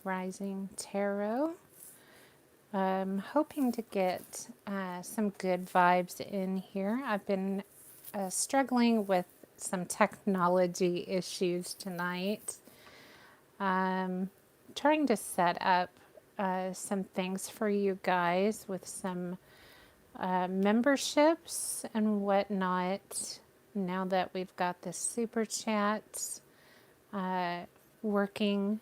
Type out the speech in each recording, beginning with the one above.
Rising Tarot. I'm hoping to get some good vibes in here. I've been struggling with some technology issues tonight. Trying to set up some things for you guys with some memberships and whatnot. Now that we've got the super chats working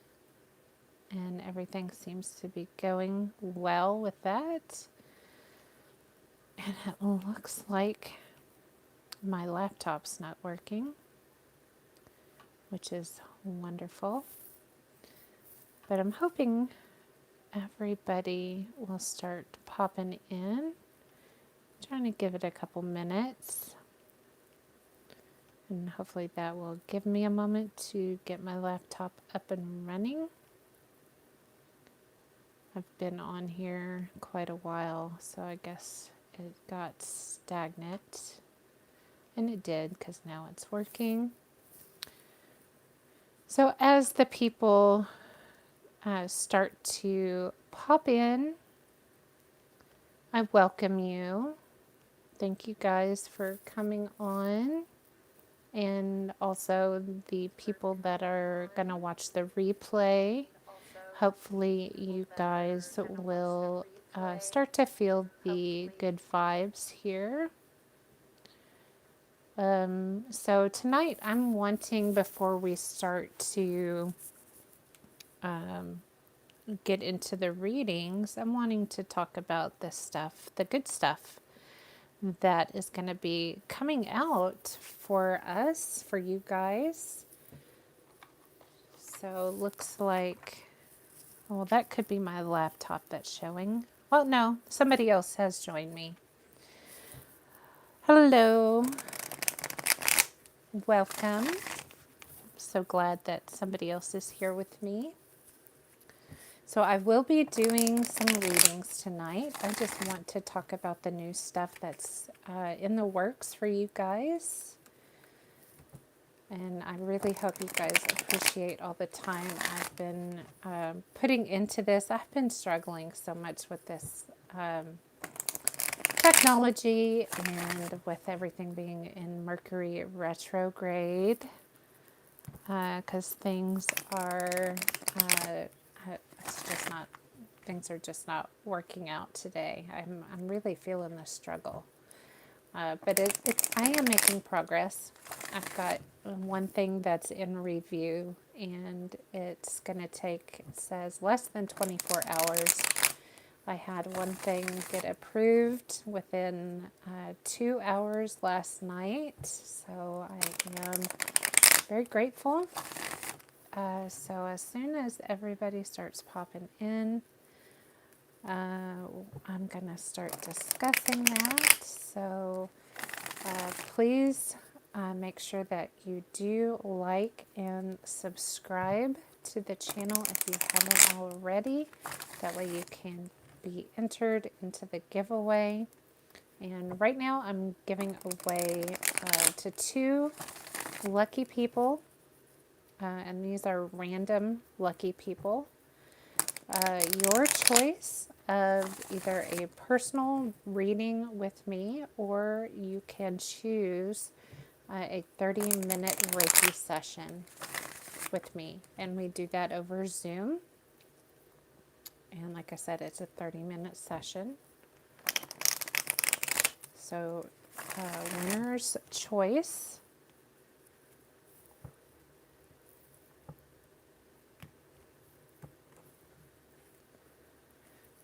and everything seems to be going well with that. And it looks like my laptop's not working, which is wonderful. But I'm hoping everybody will start popping in. Trying to give it a couple minutes. And hopefully that will give me a moment to get my laptop up and running. I've been on here quite a while, so I guess it got stagnant. And it did, because now it's working. So as the people start to pop in, I welcome you. Thank you guys for coming on. And also the people that are going to watch the replay. Hopefully you guys will start to feel the good vibes here. So tonight I'm wanting, before we start to get into the readings, I'm wanting to talk about this stuff, the good stuff that is going to be coming out for us, for you guys. So looks like, well, that could be my laptop that's showing. Well, no, somebody else has joined me. Hello. Welcome. So glad that somebody else is here with me. So I will be doing some readings tonight. I just want to talk about the new stuff that's in the works for you guys. And I really hope you guys appreciate all the time I've been putting into this. I've been struggling so much with this technology and with everything being in Mercury retrograde. Because things are, it's just not, things are just not working out today. I'm really feeling the struggle. But I am making progress. I've got one thing that's in review, and it's going to take, it says, less than 24 hours. I had one thing get approved within 2 hours last night, so I am very grateful. So as soon as everybody starts popping in, I'm going to start discussing that. So please make sure that you do like and subscribe to the channel if you haven't already. That way you can be entered into the giveaway. And right now I'm giving away to 2 lucky people. And these are random lucky people. Your choice of either a personal reading with me, or you can choose a 30-minute Reiki session with me. And we do that over Zoom. And like I said, it's a 30-minute session. So winner's choice.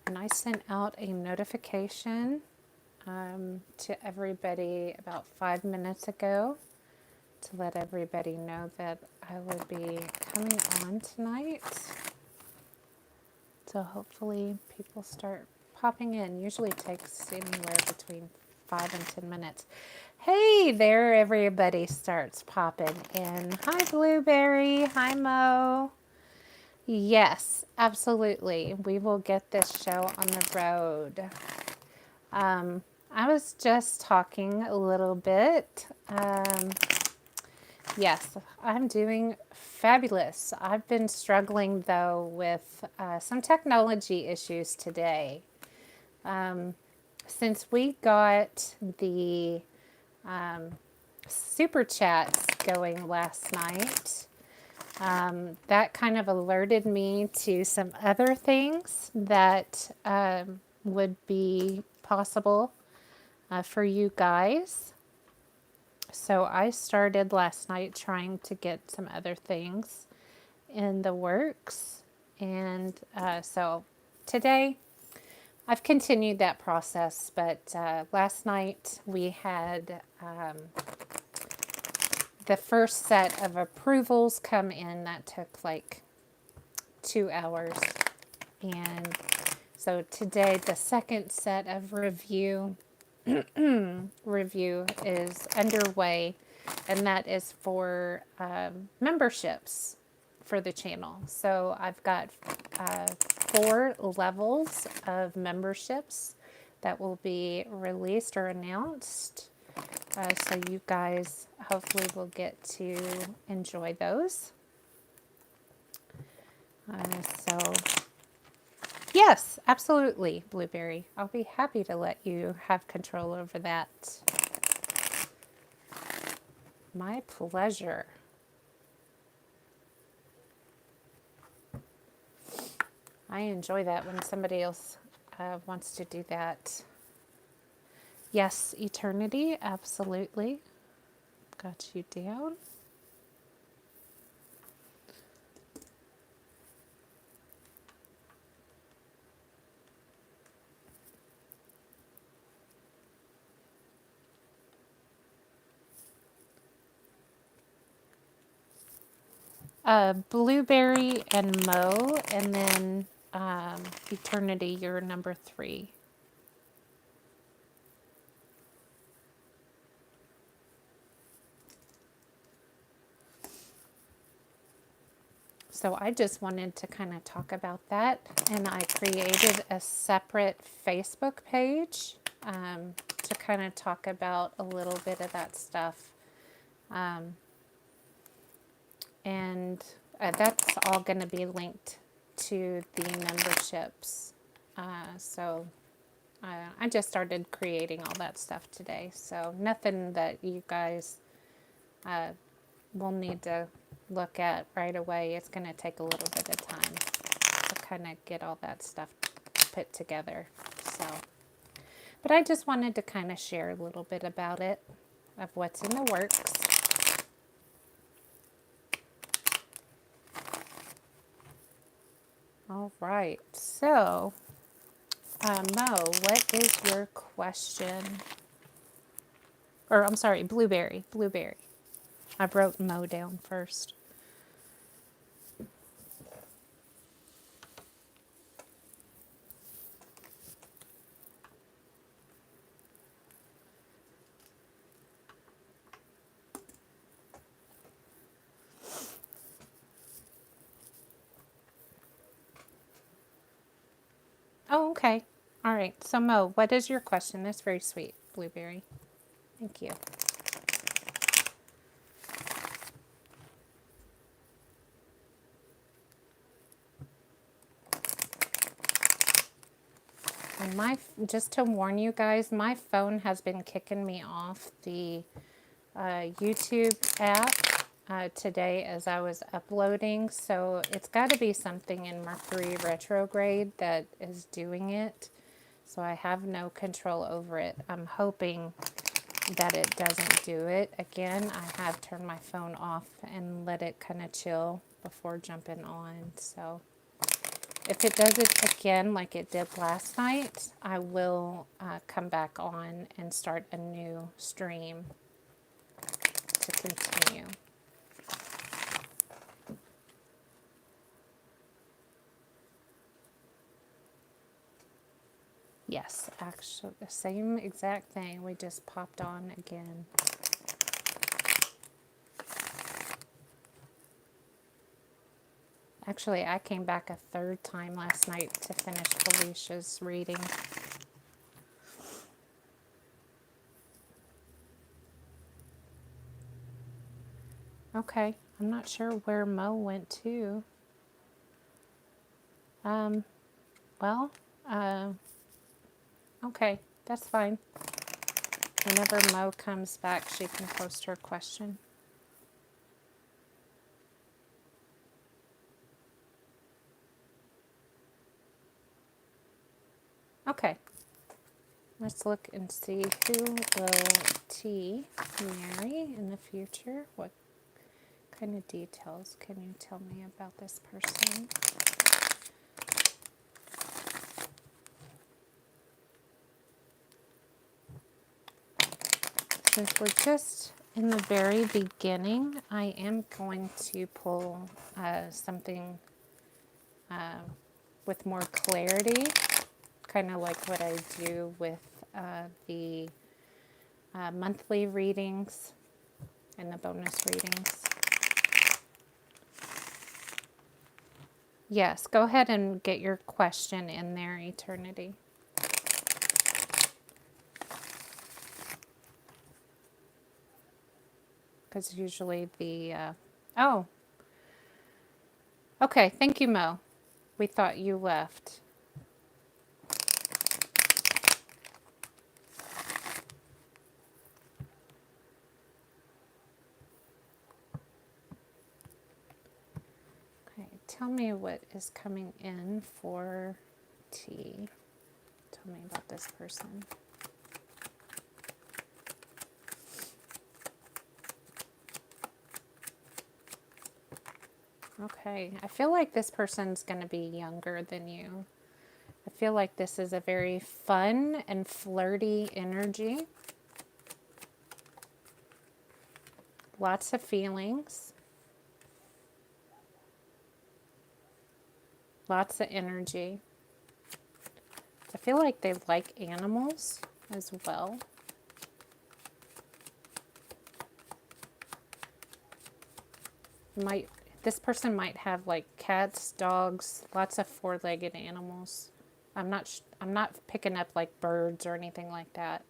And I sent out a notification to everybody about 5 minutes ago to let everybody know that I would be coming on tonight. So hopefully people start popping in. Usually takes anywhere between 5 and 10 minutes. Hey there, everybody starts popping in. Hi, Blueberry. Hi, Mo. Yes, absolutely. We will get this show on the road. I was just talking a little bit Yes, I'm doing fabulous. I've been struggling though with some technology issues today. Since we got the super chats going last night, that kind of alerted me to some other things that would be possible for you guys. So I started last night trying to get some other things in the works. And so today I've continued that process, but last night we had the first set of approvals come in that took like 2 hours. And so today the second set of review is underway, and that is for memberships for the channel. So I've got 4 levels of memberships that will be released or announced. So you guys hopefully will get to enjoy those. So yes, absolutely, Blueberry. I'll be happy to let you have control over that. My pleasure. I enjoy that when somebody else wants to do that. Yes, eternity, absolutely. Got you down. Blueberry and Mo, and then eternity, you're number 3. So I just wanted to kind of talk about that, and I created a separate Facebook page to kind of talk about a little bit of that stuff. And that's all going to be linked to the memberships. So I just started creating all that stuff today. So nothing that you guys will need to look at right away. It's going to take a little bit of time to kind of get all that stuff put together. So, but I just wanted to kind of share a little bit about it, of what's in the works. All right, so Mo, what is your question? Or I'm sorry, Blueberry. Blueberry. I wrote Mo down first. Oh, okay. All right. So Mo, what is your question? That's very sweet, Blueberry. Thank you. And just to warn you guys, my phone has been kicking me off the YouTube app today as I was uploading. So it's got to be something in Mercury retrograde that is doing it. So I have no control over it. I'm hoping that it doesn't do it. Again, I have turned my phone off and let it kind of chill before jumping on. So if it does it again like it did last night, I will come back on and start a new stream to continue. Yes, actually, the same exact thing. We just popped on again. Actually, I came back a 3rd time last night to finish Felicia's reading. Okay, I'm not sure where Mo went to. Well, okay, that's fine. Whenever Mo comes back, she can post her question. Okay, let's look and see who will T marry in the future. What kind of details can you tell me about this person? Since we're just in the very beginning, I am going to pull something with more clarity, kind of like what I do with the monthly readings and the bonus readings. Yes, go ahead and get your question in there, Eternity. Because usually the... oh, okay. Thank you, Mo. We thought you left. Okay, tell me what is coming in for T. Tell me about this person. Okay, I feel like this person's going to be younger than you. I feel like this is a very fun and flirty energy. Lots of feelings. Lots of energy. I feel like they like animals as well. This person might have like cats, dogs, lots of four-legged animals. I'm not picking up like birds or anything like that.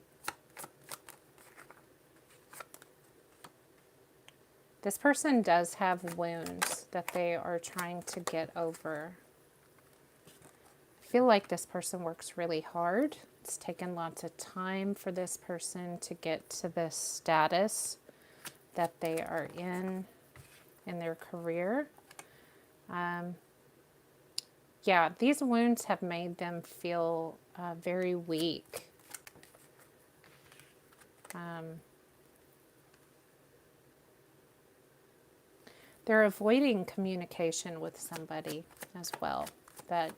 This person does have wounds that they are trying to get over. I feel like this person works really hard. It's taken lots of time for this person to get to this status that they are in their career. Yeah, these wounds have made them feel very weak. They're avoiding communication with somebody as well that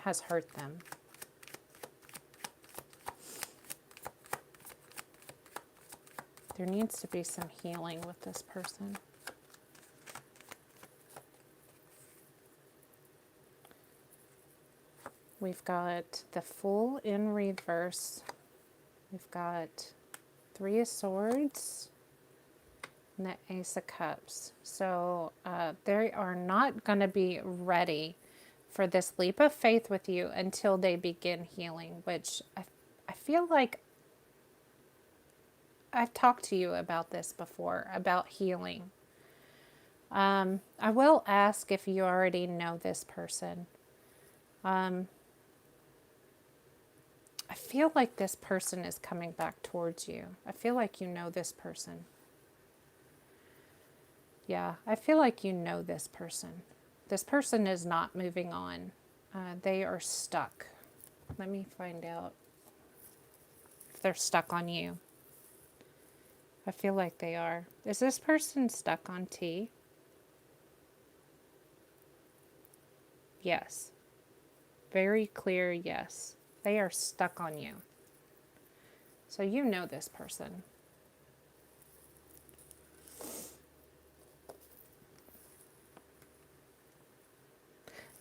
has hurt them. There needs to be some healing with this person. We've got the Fool in reverse. We've got Three of Swords and the Ace of Cups. So they are not going to be ready for this leap of faith with you until they begin healing, which I feel like I've talked to you about this before, about healing. I will ask if you already know this person. I feel like this person is coming back towards you. I feel like you know this person. Yeah, I feel like you know this person. This person is not moving on. They are stuck. Let me find out if they're stuck on you. I feel like they are. Is this person stuck on T? Yes. Very clear yes. They are stuck on you. So you know this person.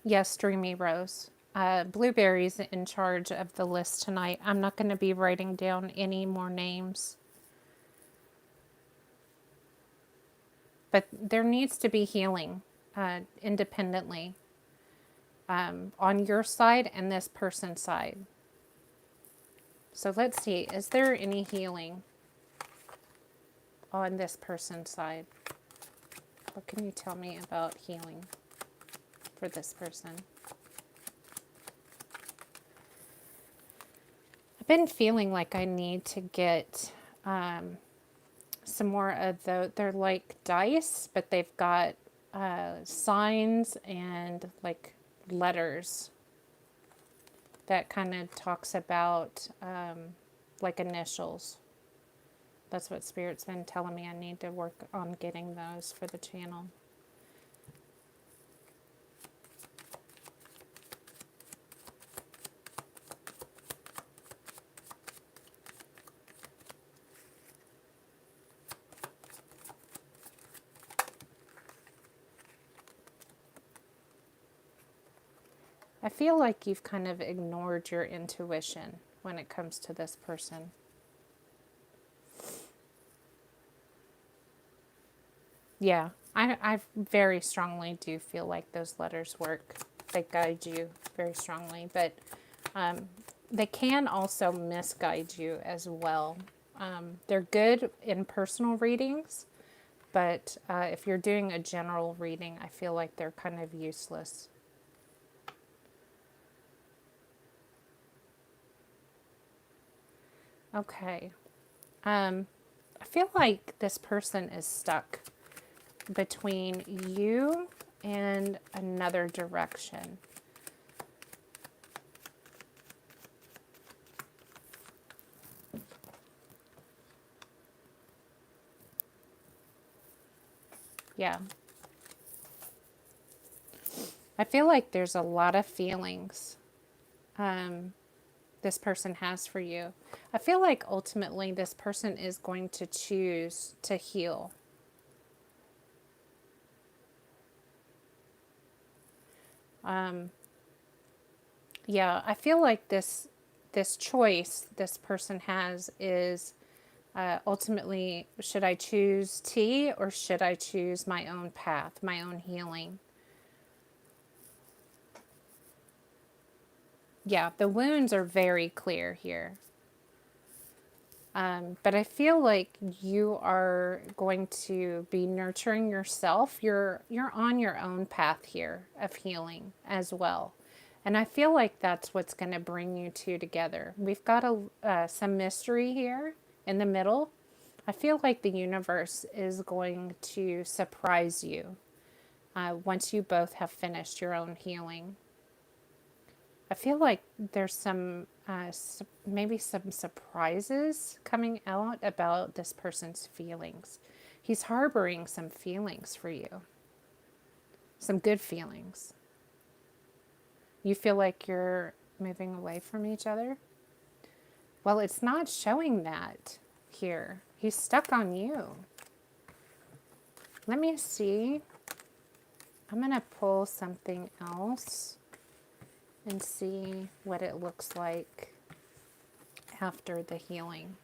Yes, Dreamy Rose. Blueberry's in charge of the list tonight. I'm not going to be writing down any more names. But there needs to be healing independently on your side and this person's side. So let's see, is there any healing on this person's side? What can you tell me about healing for this person? I've been feeling like I need to get some more of they're like dice, but they've got signs and like letters that kind of talks about like initials. That's what Spirit's been telling me. I need to work on getting those for the channel. I feel like you've kind of ignored your intuition when it comes to this person. Yeah, I very strongly do feel like those letters work. They guide you very strongly, but they can also misguide you as well. They're good in personal readings, but if you're doing a general reading, I feel like they're kind of useless. Okay. I feel like this person is stuck between you and another direction. Yeah. I feel like there's a lot of feelings this person has for you. I feel like ultimately this person is going to choose to heal. Yeah, I feel like this choice this person has is ultimately, should I choose tea or should I choose my own path, my own healing? Yeah, the wounds are very clear here. But I feel like you are going to be nurturing yourself. You're on your own path here of healing as well. And I feel like that's what's going to bring you two together. We've got some mystery here in the middle. I feel like the universe is going to surprise you once you both have finished your own healing. I feel like there's some, maybe some surprises coming out about this person's feelings. He's harboring some feelings for you, some good feelings. You feel like you're moving away from each other? Well, it's not showing that here. He's stuck on you. Let me see. I'm going to pull something else and see what it looks like after the healing.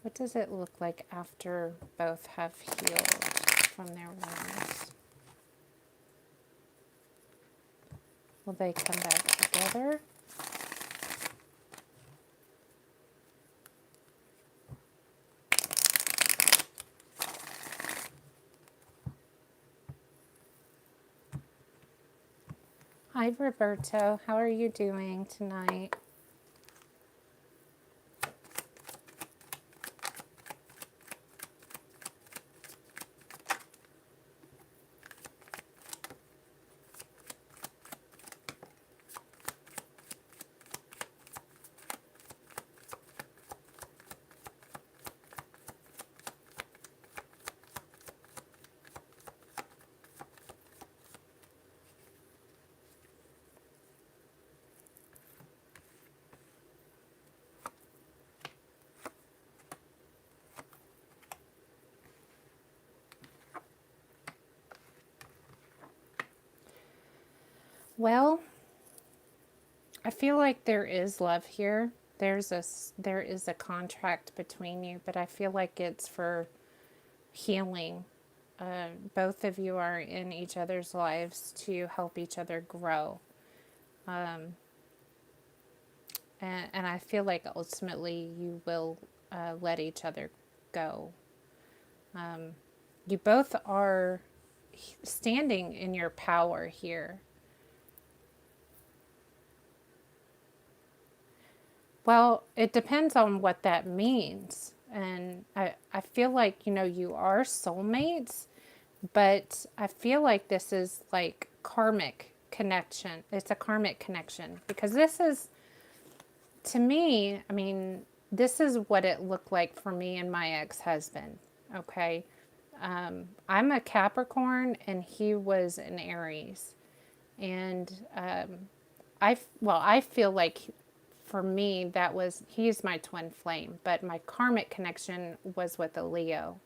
What does it look like after both have healed from their wounds? Will they come back together? Hi, Roberto. How are you doing tonight? Well, I feel like there is love here. There is a contract between you, but I feel like it's for healing. Both of you are in each other's lives to help each other grow. And I feel like ultimately you will let each other go. You both are standing in your power here. Well, it depends on what that means. And I feel like, you are soulmates, but I feel like this is like karmic connection. It's a karmic connection because this is, to me, I mean, this is what it looked like for me and my ex-husband. Okay. I'm a Capricorn and he was an Aries. And I feel like for me, he's my twin flame, but my karmic connection was with a Leo.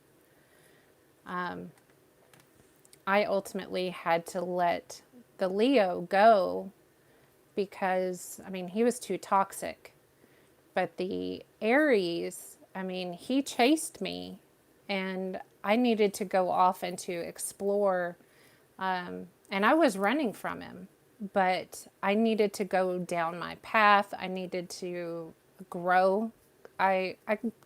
I ultimately had to let the Leo go because, I mean, he was too toxic. But the Aries, I mean, he chased me and I needed to go off and to explore. And I was running from him, but I needed to go down my path. I needed to grow. I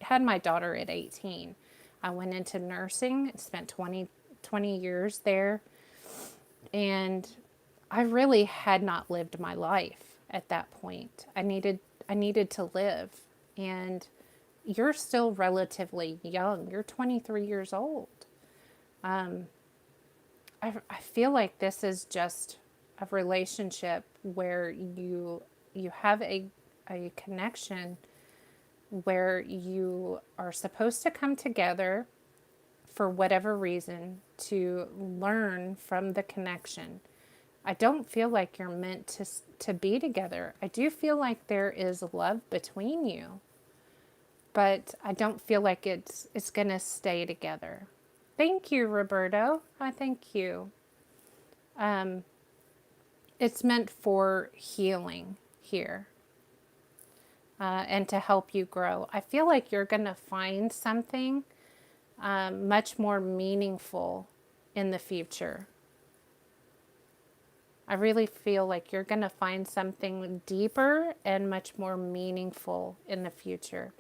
had my daughter at 18. I went into nursing, spent 20 years there, and I really had not lived my life at that point. I needed to live. And you're still relatively young. You're 23 years old. I feel like this is just a relationship where you have a connection where you are supposed to come together for whatever reason to learn from the connection. I don't feel like you're meant to be together. I do feel like there is love between you, but I don't feel like it's going to stay together. Thank you, Roberto. I thank you. It's meant for healing here, and to help you grow. I feel like you're going to find something much more meaningful in the future. I really feel like you're going to find something deeper and much more meaningful in the future,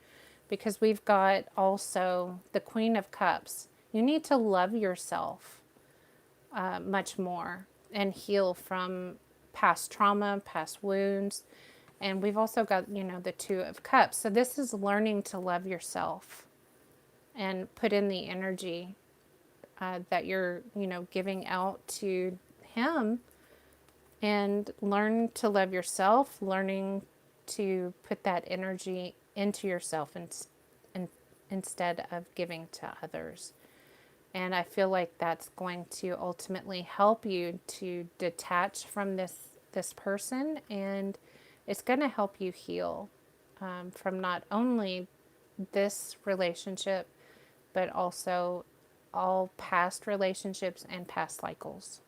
because we've got also the Queen of Cups. You need to love yourself much more and heal from past trauma, past wounds. And we've also got, the Two of Cups. So this is learning to love yourself and put in the energy that you're, giving out to him, and learn to love yourself, learning to put that energy into yourself instead of giving to others. And I feel like that's going to ultimately help you to detach from this person, and it's going to help you heal from not only this relationship, but also all past relationships and past cycles.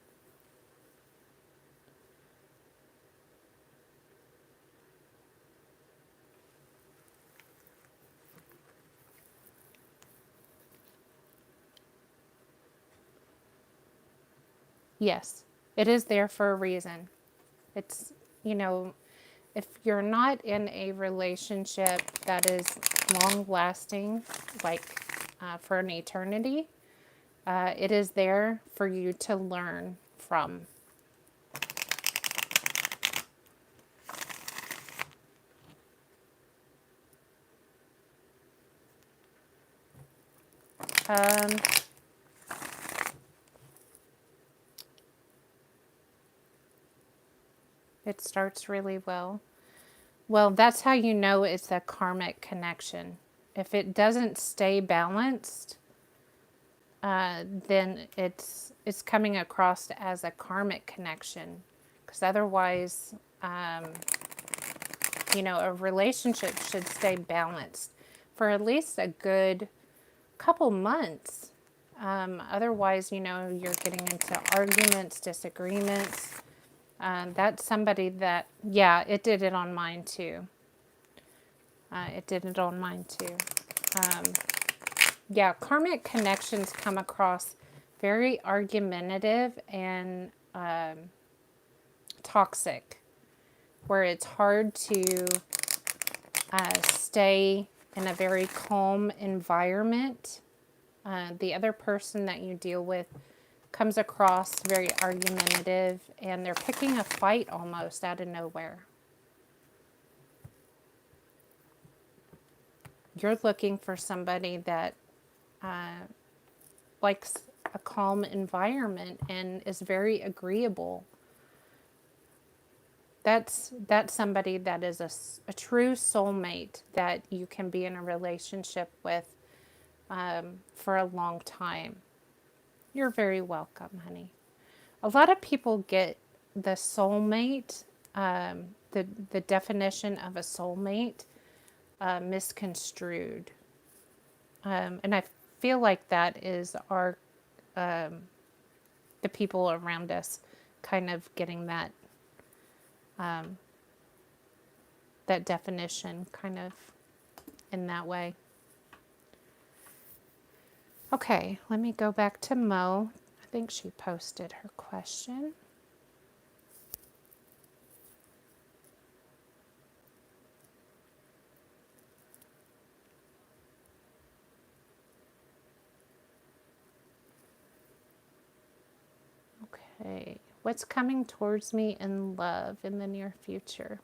Yes, it is there for a reason. It's, if you're not in a relationship that is long lasting, like for an eternity, it is there for you to learn from. It starts really well. Well, that's how you know it's a karmic connection. If it doesn't stay balanced, then it's coming across as a karmic connection. Because otherwise, a relationship should stay balanced for at least a good couple months. Otherwise, you're getting into arguments, disagreements. That's somebody that, yeah, it did it on mine too. It did it on mine too. Yeah, karmic connections come across very argumentative and toxic, where it's hard to stay in a very calm environment. The other person that you deal with comes across very argumentative, and they're picking a fight almost out of nowhere. You're looking for somebody that likes a calm environment and is very agreeable. That's somebody that is a true soulmate that you can be in a relationship with for a long time. You're very welcome, honey. A lot of people get the soulmate, the definition of a soulmate misconstrued. And I feel like that is the people around us kind of getting that that definition kind of in that way. Okay, let me go back to Mo. I think she posted her question. Okay, what's coming towards me in love in the near future?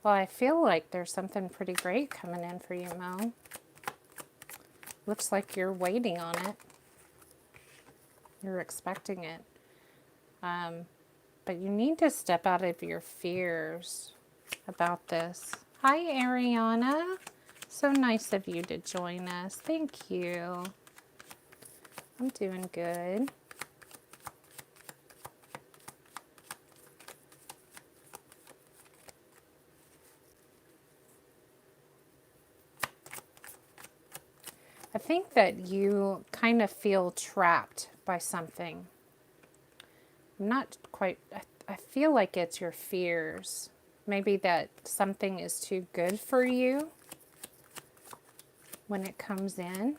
Well, I feel like there's something pretty great coming in for you, Mo. Looks like you're waiting on it. You're expecting it. But you need to step out of your fears about this. Hi, Ariana. So nice of you to join us. Thank you. I'm doing good. I think that you kind of feel trapped by something. I'm not quite, I feel like it's your fears. Maybe that something is too good for you when it comes in.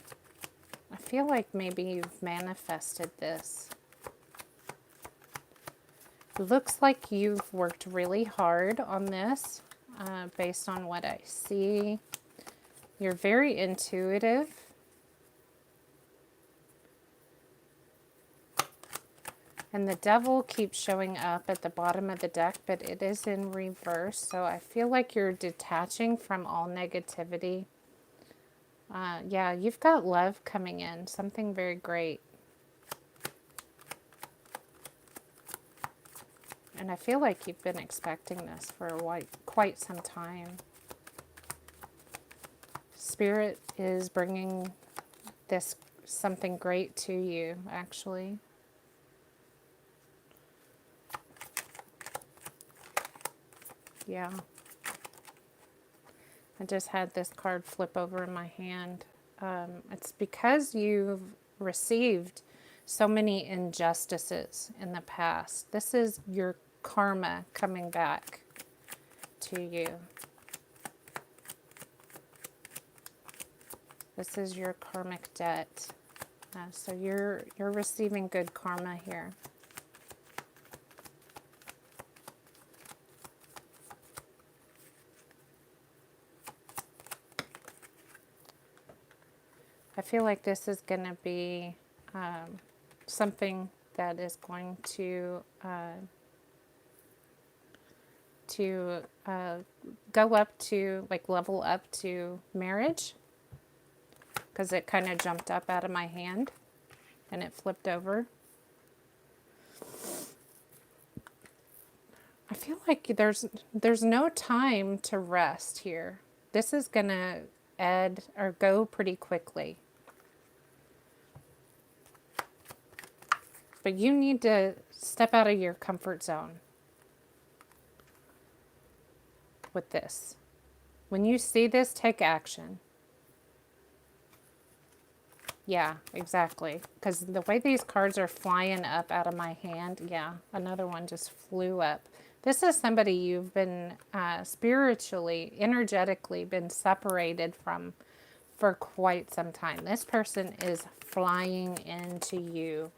I feel like maybe you've manifested this. It looks like you've worked really hard on this based on what I see. You're very intuitive. And the devil keeps showing up at the bottom of the deck, but it is in reverse. So I feel like you're detaching from all negativity. Yeah, you've got love coming in, something very great. And I feel like you've been expecting this for quite some time. Spirit is bringing this something great to you, actually. Yeah. I just had this card flip over in my hand. It's because you've received so many injustices in the past. This is your karma coming back to you. This is your karmic debt. So you're receiving good karma here. I feel like this is going to be something that is going to to go up to, like, level up to marriage, because it kind of jumped up out of my hand and it flipped over. I feel like there's no time to rest here. This is going to add or go pretty quickly. But you need to step out of your comfort zone with this. When you see this, take action. Yeah, exactly. Because the way these cards are flying up out of my hand, yeah, another one just flew up. This is somebody you've been spiritually, energetically been separated from for quite some time. This person is flying into you.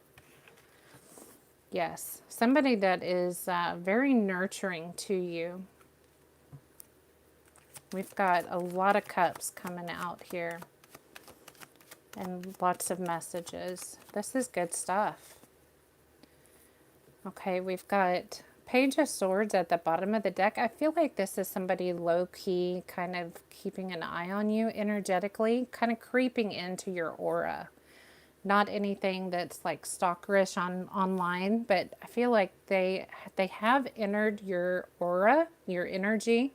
Yes, somebody that is very nurturing to you. We've got a lot of cups coming out here. And lots of messages. This is good stuff. Okay, we've got Page of Swords at the bottom of the deck. I feel like this is somebody low-key, kind of keeping an eye on you energetically, kind of creeping into your aura. Not anything that's like stalkerish online, but I feel like they have entered your aura, your energy.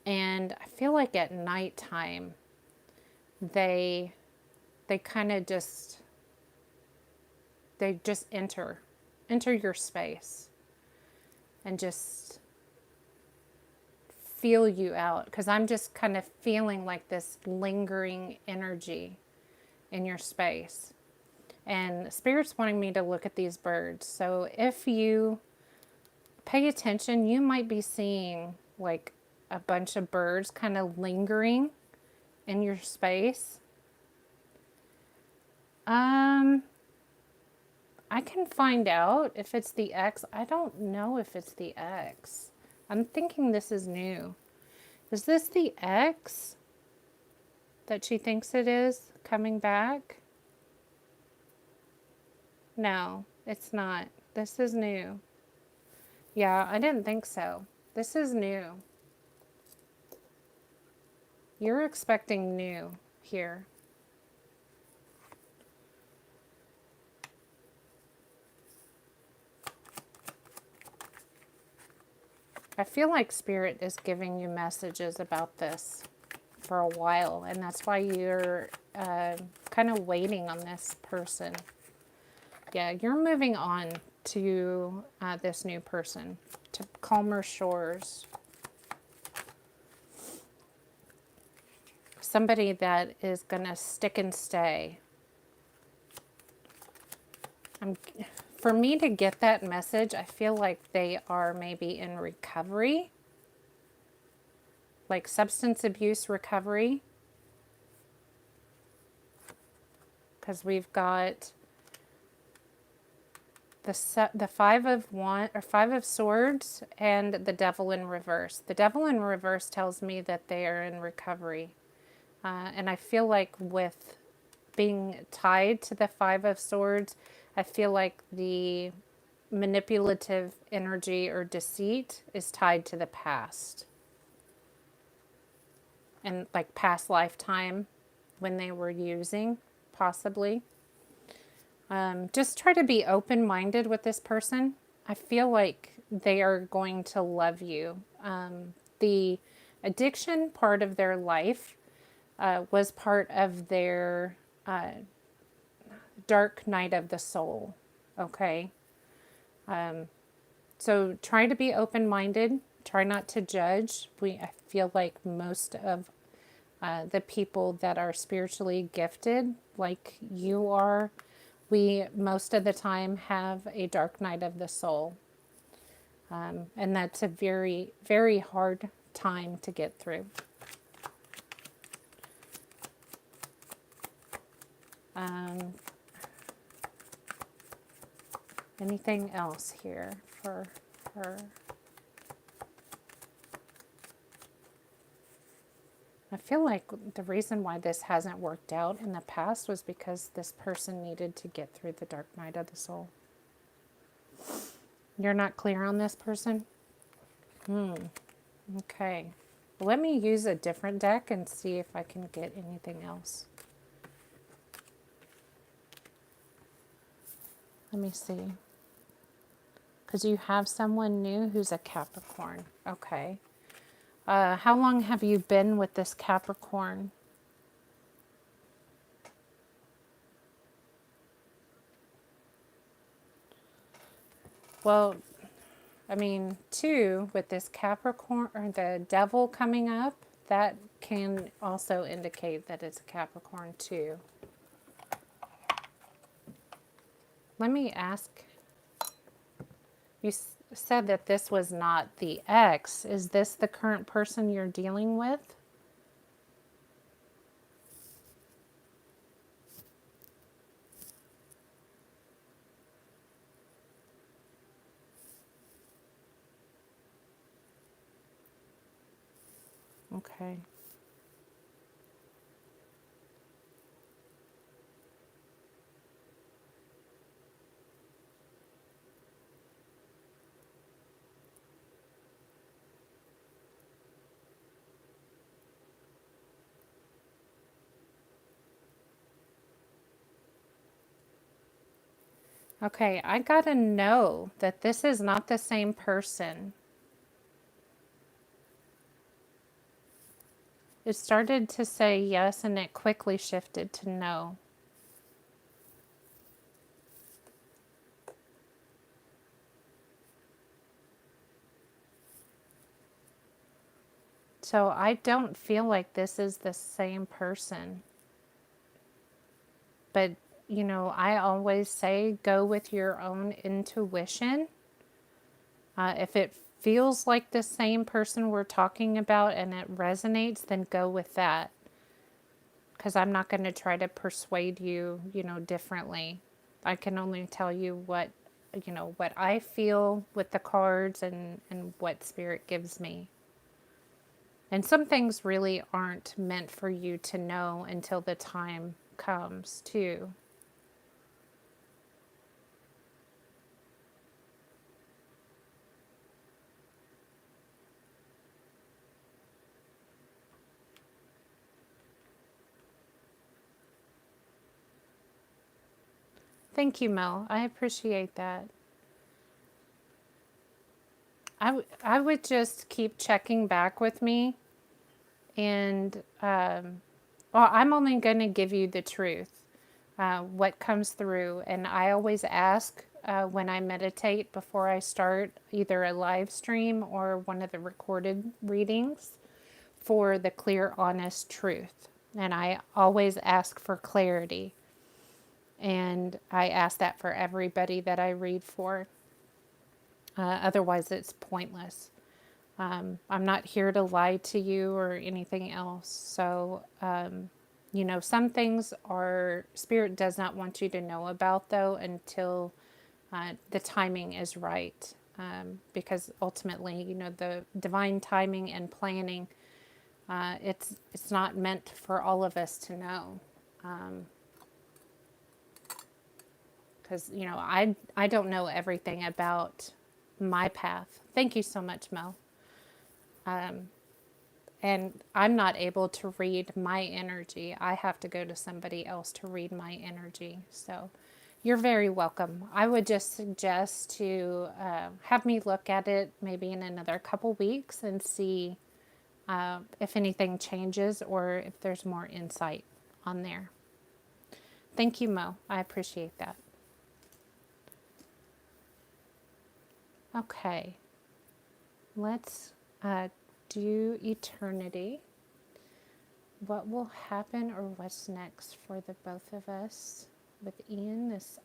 And I feel like at nighttime, they kind of just enter your space and just feel you out, because I'm just kind of feeling like this lingering energy in your space. And Spirit's wanting me to look at these birds. So if you pay attention, you might be seeing like a bunch of birds kind of lingering in your space. I can find out if it's the X. I don't know if it's the X. I'm thinking this is new. Is this the X that she thinks it is coming back? No, it's not. This is new. Yeah, I didn't think so. This is new. You're expecting new here. I feel like Spirit is giving you messages about this for a while, and that's why you're kind of waiting on this person. Yeah, you're moving on to this new person, to calmer shores. Somebody that is going to stick and stay. For me to get that message, I feel like they are maybe in recovery, like substance abuse recovery, because we've got the Five of Swords and the Devil in reverse. The Devil in reverse tells me that they are in recovery, and I feel like with being tied to the Five of Swords, I feel like the manipulative energy or deceit is tied to the past. And like past lifetime when they were using, possibly. Just try to be open-minded with this person. I feel like they are going to love you. The addiction part of their life was part of their dark night of the soul, okay? So try to be open-minded. Try not to judge. I feel like most of the people that are spiritually gifted, like you are, we most of the time have a dark night of the soul. And that's a very, very hard time to get through. Anything else here for her? I feel like the reason why this hasn't worked out in the past was because this person needed to get through the dark night of the soul. You're not clear on this person? Okay. Let me use a different deck and see if I can get anything else. Let me see. Because you have someone new who's a Capricorn. Okay. How long have you been with this Capricorn? Well, I mean, two, with this Capricorn or the devil coming up, that can also indicate that it's a Capricorn too. Let me ask, you said that this was not the ex. Is this the current person you're dealing with? Okay. Okay, I gotta know that this is not the same person. It started to say yes and it quickly shifted to no. So I don't feel like this is the same person. But, you know, I always say go with your own intuition. If it feels like the same person we're talking about and it resonates, then go with that. Because I'm not going to try to persuade you, you know, differently. I can only tell you what, you know, what I feel with the cards and what spirit gives me. And some things really aren't meant for you to know until the time comes, too. Thank you, Mel. I appreciate that. I would just keep checking back with me. And, well, I'm only going to give you the truth, what comes through. And I always ask when I meditate before I start either a live stream or one of the recorded readings for the clear, honest truth. And I always ask for clarity. And I ask that for everybody that I read for. Otherwise, it's pointless. I'm not here to lie to you or anything else. So, you know, some things are Spirit does not want you to know about, though, until the timing is right. Because ultimately, you know, the divine timing and planning, it's not meant for all of us to know. Because, you know, I don't know everything about my path. Thank you so much, Mel. And I'm not able to read my energy. I have to go to somebody else to read my energy. So you're very welcome. I would just suggest to have me look at it maybe in another couple weeks and see if anything changes or if there's more insight on there. Thank you, Mo. I appreciate that. Okay, let's do eternity. What will happen or what's next for the both of us with Ian? This.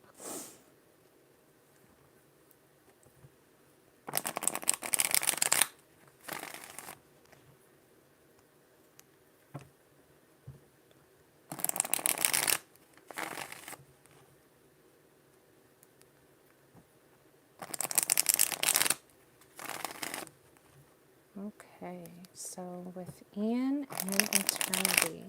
Okay, so with Ian and eternity.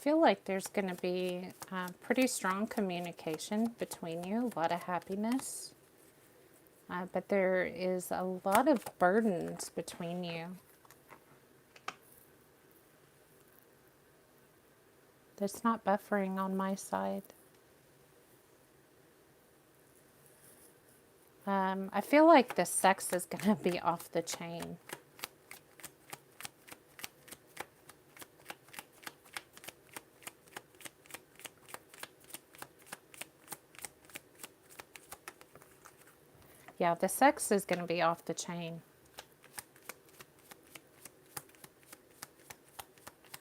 feel like there's going to be pretty strong communication between you, a lot of happiness. But there is a lot of burdens between you. That's not buffering on my side. I feel like the sex is going to be off the chain. Yeah, the sex is going to be off the chain.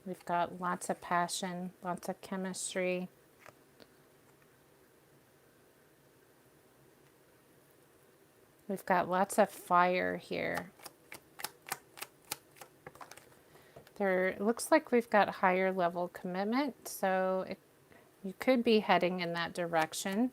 We've got lots of passion, lots of chemistry. We've got lots of fire here. It looks like we've got higher level commitment, so you could be heading in that direction.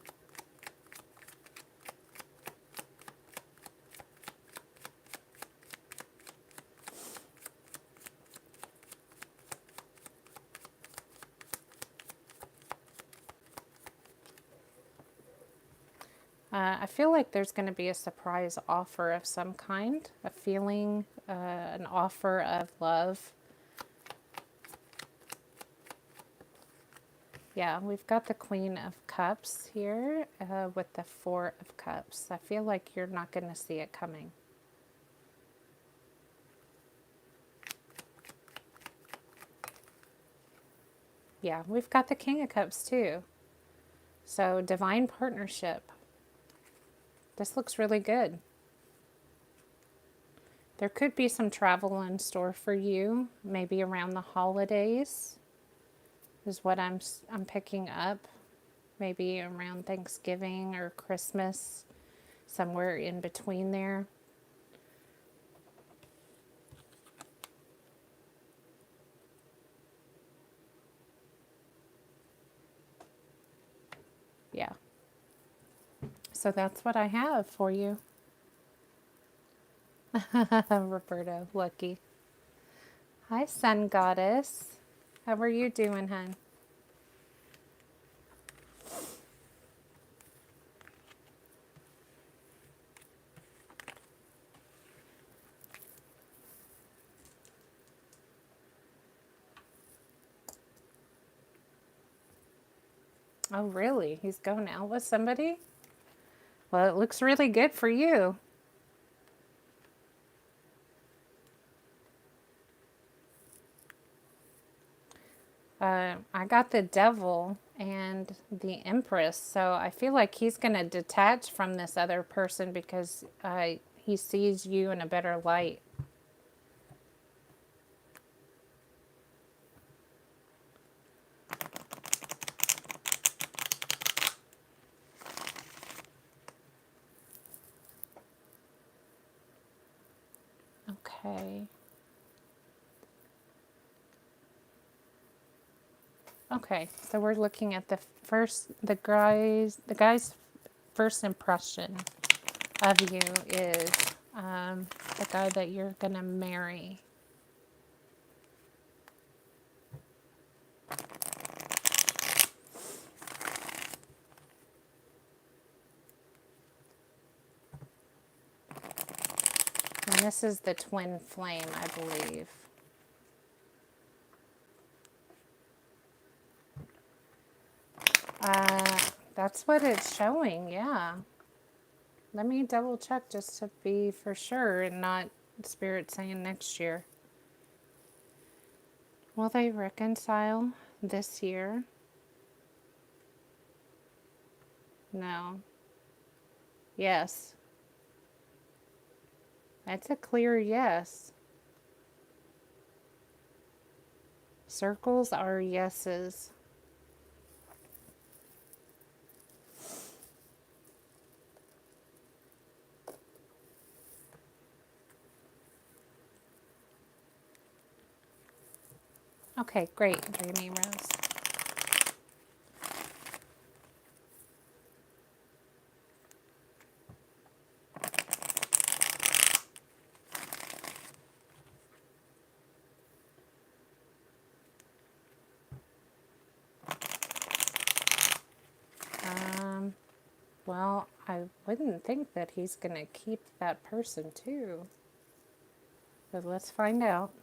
I feel like there's going to be a surprise offer of some kind, a feeling, an offer of love. Yeah, we've got the Queen of Cups here with the Four of Cups. I feel like you're not going to see it coming. Yeah, we've got the King of Cups too. So, divine partnership. This looks really good. There could be some travel in store for you, maybe around the holidays, is what I'm picking up. Maybe around Thanksgiving or Christmas, somewhere in between there. Yeah. So that's what I have for you. Roberto, lucky. Hi, Sun Goddess. How are you doing, hon? Oh, really? He's going out with somebody? Well, it looks really good for you. I got the Devil and the Empress, so I feel like he's going to detach from this other person because he sees you in a better light. Okay. Okay, so we're looking at the guy's first impression of you is the guy that you're gonna marry. And this is the twin flame, I believe. That's what it's showing, yeah. Let me double check just to be for sure and not Spirit saying next year. Will they reconcile this year? No. Yes. That's a clear yes. Circles are yeses. Okay, great, Dreamy Rose. Well, I wouldn't think that he's going to keep that person too. But let's find out.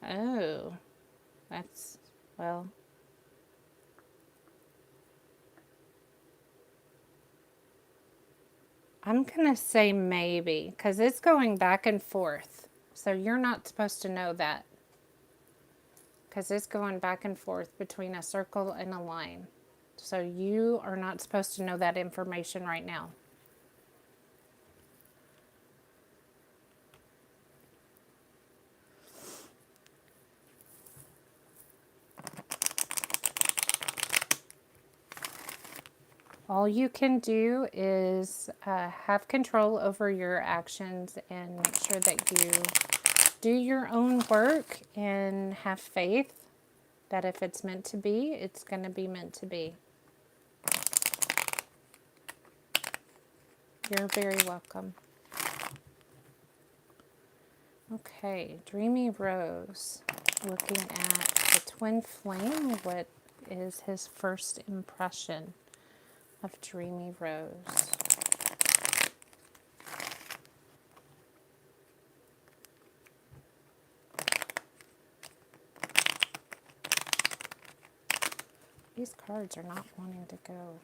Oh, that's, well, I'm going to say maybe because it's going back and forth. So you're not supposed to know that because it's going back and forth between a circle and a line. So you are not supposed to know that information right now. All you can do is have control over your actions and make sure that you do your own work and have faith that if it's meant to be, it's going to be meant to be. You're very welcome. Okay, Dreamy Rose. Looking at the twin flame, what is his first impression of Dreamy Rose? These cards are not wanting to go.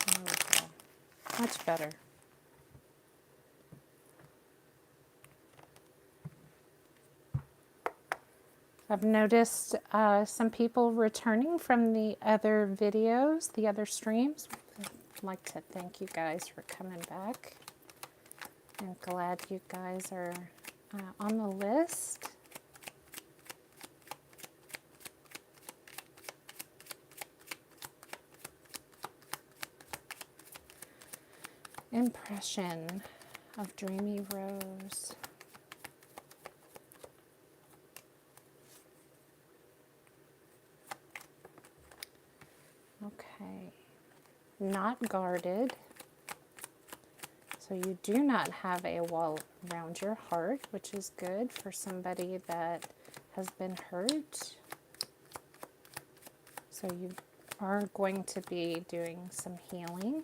There we go. Much better. I've noticed some people returning from the other videos, the other streams. I'd like to thank you guys for coming back. I'm glad you guys are on the list. Impression of Dreamy Rose. Okay, not guarded. So you do not have a wall around your heart, which is good for somebody that has been hurt. So you are going to be doing some healing.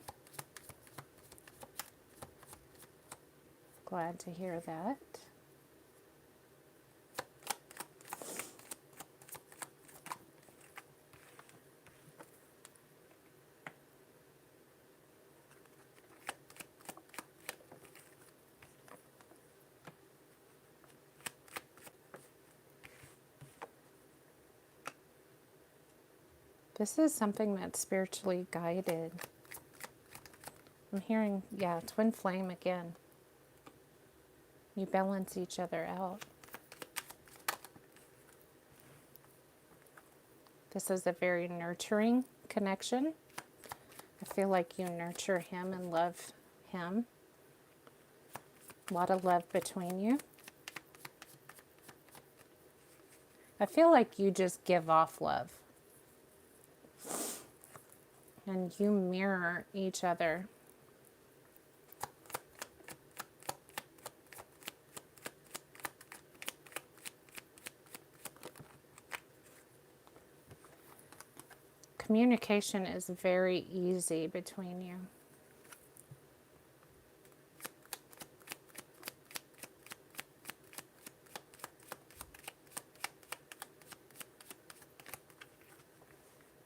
Glad to hear that. This is something that's spiritually guided. I'm hearing, yeah, twin flame again. You balance each other out. This is a very nurturing connection. I feel like you nurture him and love him. A lot of love between you. I feel like you just give off love. And you mirror each other. Communication is very easy between you.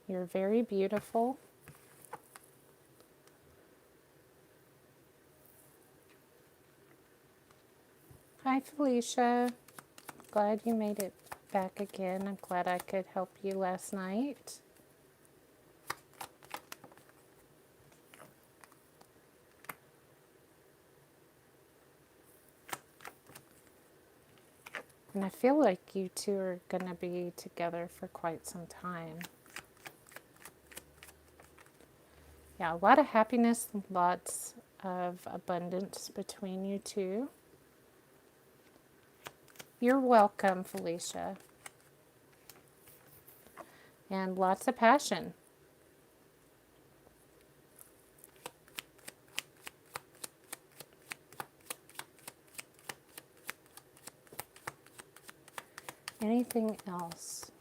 You're very beautiful. Hi, Felicia. Glad you made it back again. I'm glad I could help you last night. And I feel like you two are going to be together for quite some time. Yeah, a lot of happiness, lots of abundance between you two. You're welcome, Felicia. and lots of passion. Anything else?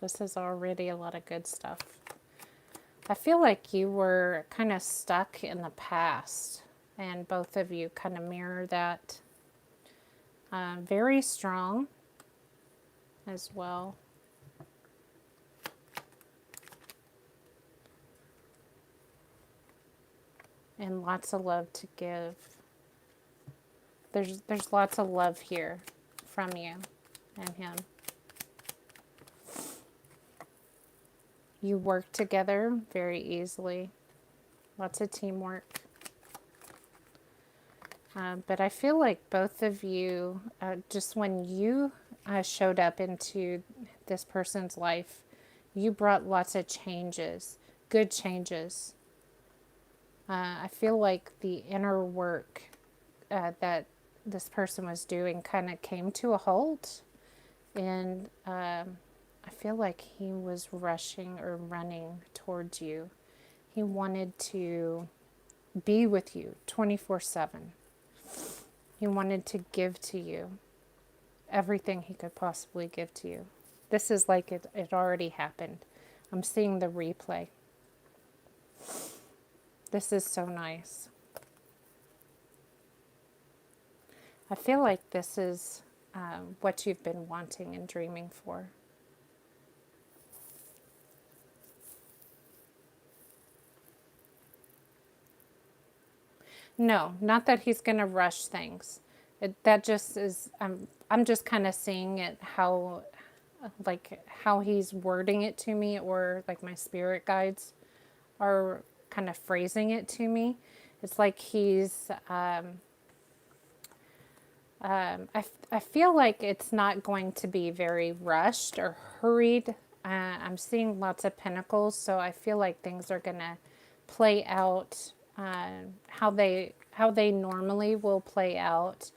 This is already a lot of good stuff. I feel like you were kind of stuck in the past, and both of you kind of mirror that. Very strong as well. And lots of love to give. There's lots of love here from you and him. You work together very easily. Lots of teamwork. But I feel like both of you, just when you showed up into this person's life, you brought lots of changes, good changes. I feel like the inner work that this person was doing kind of came to a halt. And I feel like he was rushing or running towards you. He wanted to be with you 24/7. He wanted to give to you everything he could possibly give to you. This is like it already happened. I'm seeing the replay. This is so nice. I feel like this is what you've been wanting and dreaming for. No, not that he's going to rush things. That just is, I'm just kind of seeing it how, like how he's wording it to me, or like my spirit guides are kind of phrasing it to me. It's like he's, I feel like it's not going to be very rushed or hurried. I'm seeing lots of pentacles, so I feel like things are going to play out how they normally will play out.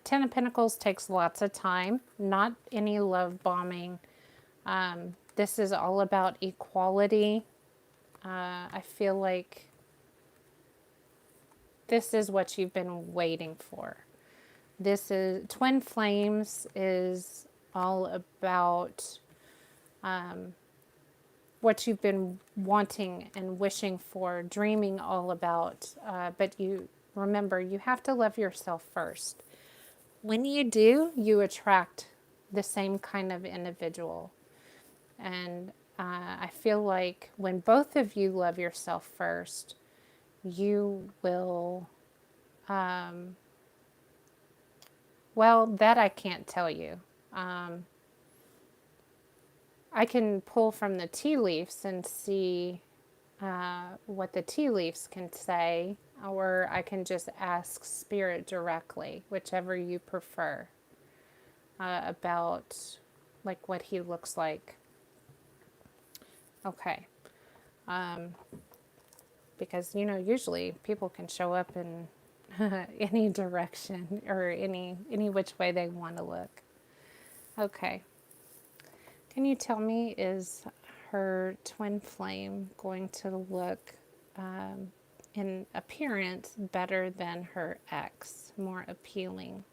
Ten of Pentacles takes lots of time, not any love bombing. This is all about equality. I feel like this is what you've been waiting for. This is Twin Flames is all about what you've been wanting and wishing for, dreaming all about. But you remember, you have to love yourself first. When you do, you attract the same kind of individual. And I feel like when both of you love yourself first, you will, well, that I can't tell you. I can pull from the tea leaves and see what the tea leaves can say, or I can just ask Spirit directly, whichever you prefer, about like what he looks like. Okay. Because, you know, usually people can show up in any direction or any which way they want to look. Okay. Can you tell me, is her twin flame going to look in appearance better than her ex, more appealing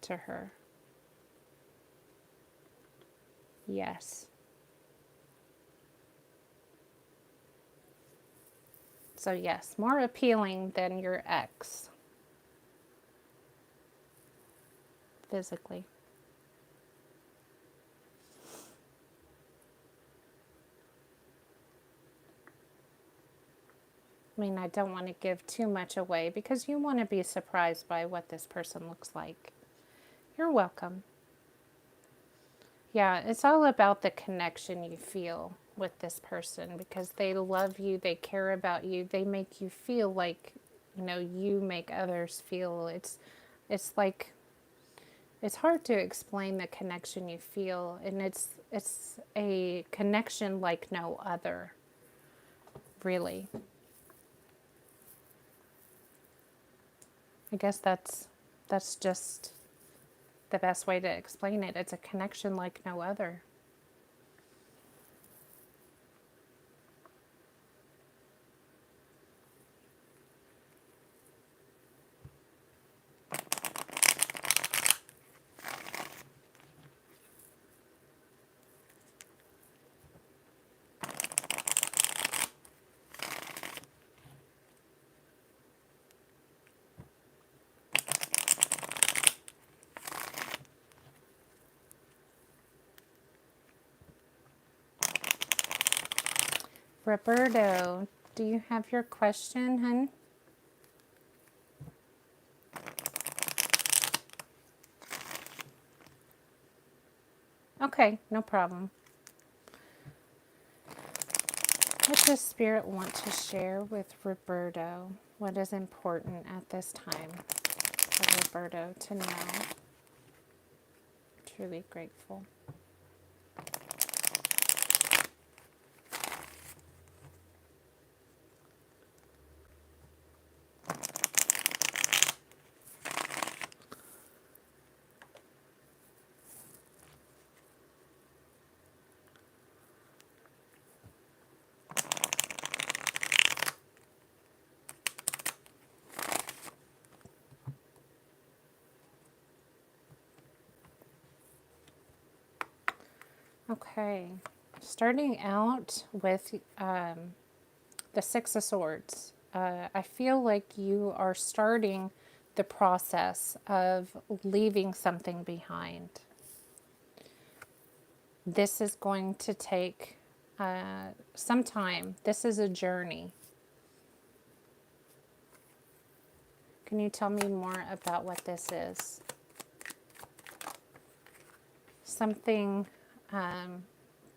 to her? Yes. So yes, more appealing than your ex physically. I mean, I don't want to give too much away because you want to be surprised by what this person looks like. You're welcome. Yeah, it's all about the connection you feel with this person because they love you, they care about you, they make you feel like, you know, you make others feel. It's like, it's hard to explain the connection you feel, and it's a connection like no other, really. I guess that's just the best way to explain it. It's a connection like no other. Roberto, do you have your question, hun? Okay, no problem. What does Spirit want to share with Roberto? What is important at this time for Roberto to know? Truly grateful. Okay, starting out with the Six of Swords. I feel like you are starting the process of leaving something behind. This is going to take some time. This is a journey. Can you tell me more about what this is? Something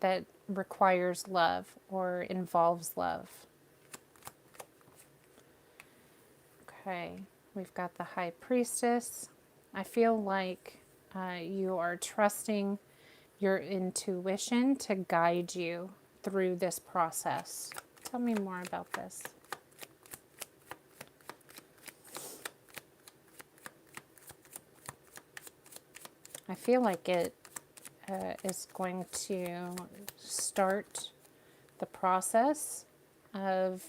that requires love or involves love. Okay, we've got the High Priestess. I feel like you are trusting your intuition to guide you through this process. Tell me more about this. I feel like it is going to start the process of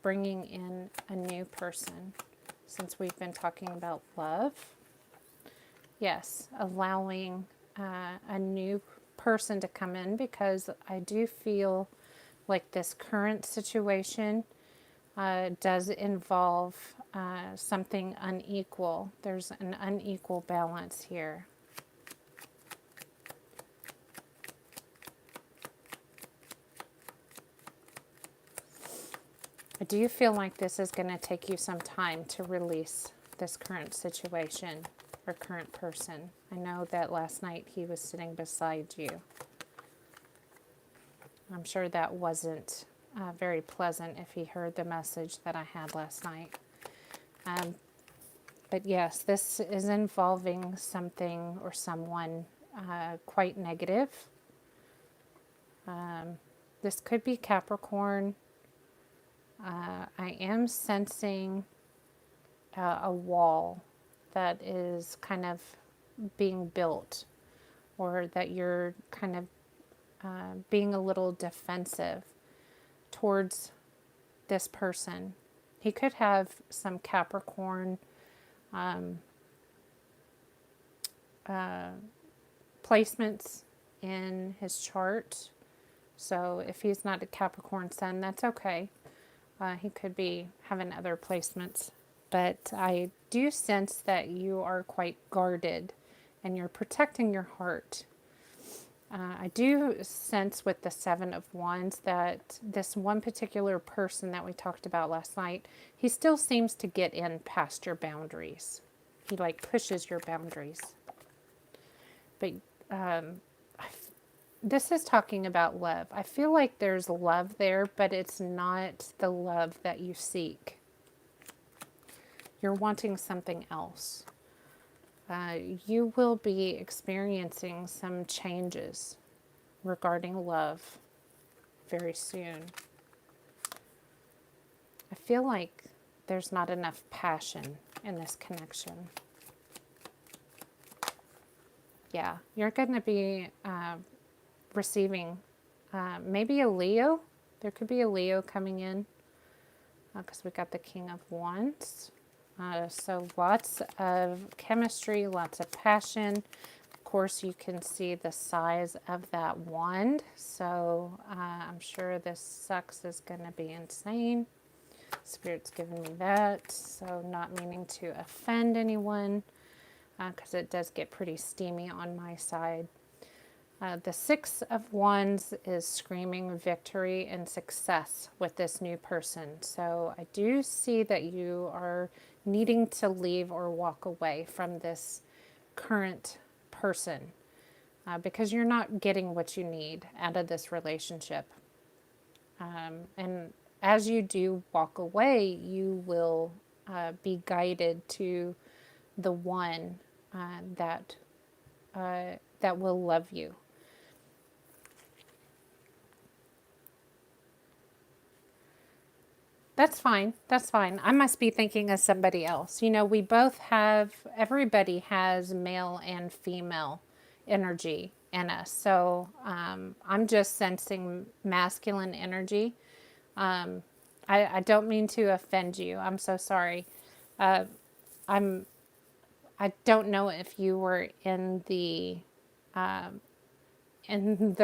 bringing in a new person, since we've been talking about love. Yes, allowing a new person to come in, because I do feel like this current situation does involve something unequal. There's an unequal balance here. I do feel like this is going to take you some time to release this current situation or current person. I know that last night he was sitting beside you. I'm sure that wasn't very pleasant if he heard the message that I had last night. But yes, this is involving something or someone quite negative. This could be Capricorn. I am sensing a wall that is kind of being built, or that you're kind of being a little defensive towards this person. He could have some Capricorn placements in his chart. So if he's not a Capricorn sun, that's okay. He could be having other placements. But I do sense that you are quite guarded and you're protecting your heart. I do sense with the Seven of Wands that this one particular person that we talked about last night, he still seems to get in past your boundaries. He like pushes your boundaries. But this is talking about love. I feel like there's love there, but it's not the love that you seek. You're wanting something else. You will be experiencing some changes regarding love very soon. I feel like there's not enough passion in this connection. yeah, you're going to be receiving maybe a Leo. There could be a Leo coming in because we got the King of Wands. So lots of chemistry, lots of passion. Of course, you can see the size of that wand. So I'm sure this sex is going to be insane. Spirit's giving me that. So not meaning to offend anyone because it does get pretty steamy on my side. The Six of Wands is screaming victory and success with this new person. So I do see that you are needing to leave or walk away from this current person because you're not getting what you need out of this relationship. And as you do walk away, you will be guided to the one that will love you. That's fine. That's fine. I must be thinking of somebody else. You know, we both have, everybody has male and female energy in us. So I'm just sensing masculine energy. I don't mean to offend you. I'm so sorry. I'm. I don't know if you were in the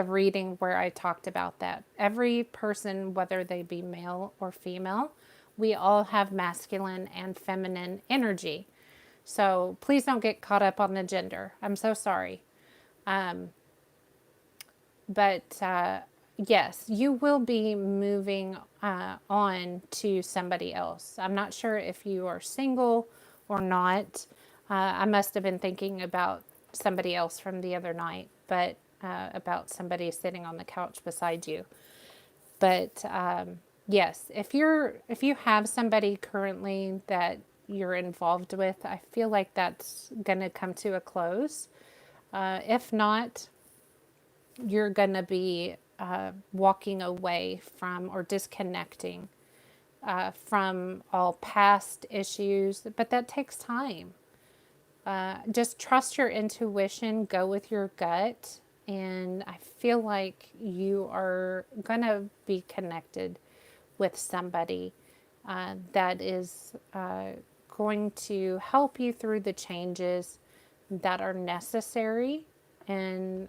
reading where I talked about that. Every person, whether they be male or female, we all have masculine and feminine energy. So please don't get caught up on the gender. I'm so sorry. But yes, you will be moving on to somebody else. I'm not sure if you are single or not. I must have been thinking about somebody else from the other night, but about somebody sitting on the couch beside you. But yes, if you have somebody currently that you're involved with, I feel like that's going to come to a close. If not, you're going to be walking away from or disconnecting from all past issues, but that takes time. Just trust your intuition, go with your gut, and I feel like you are going to be connected with somebody that is going to help you through the changes that are necessary. And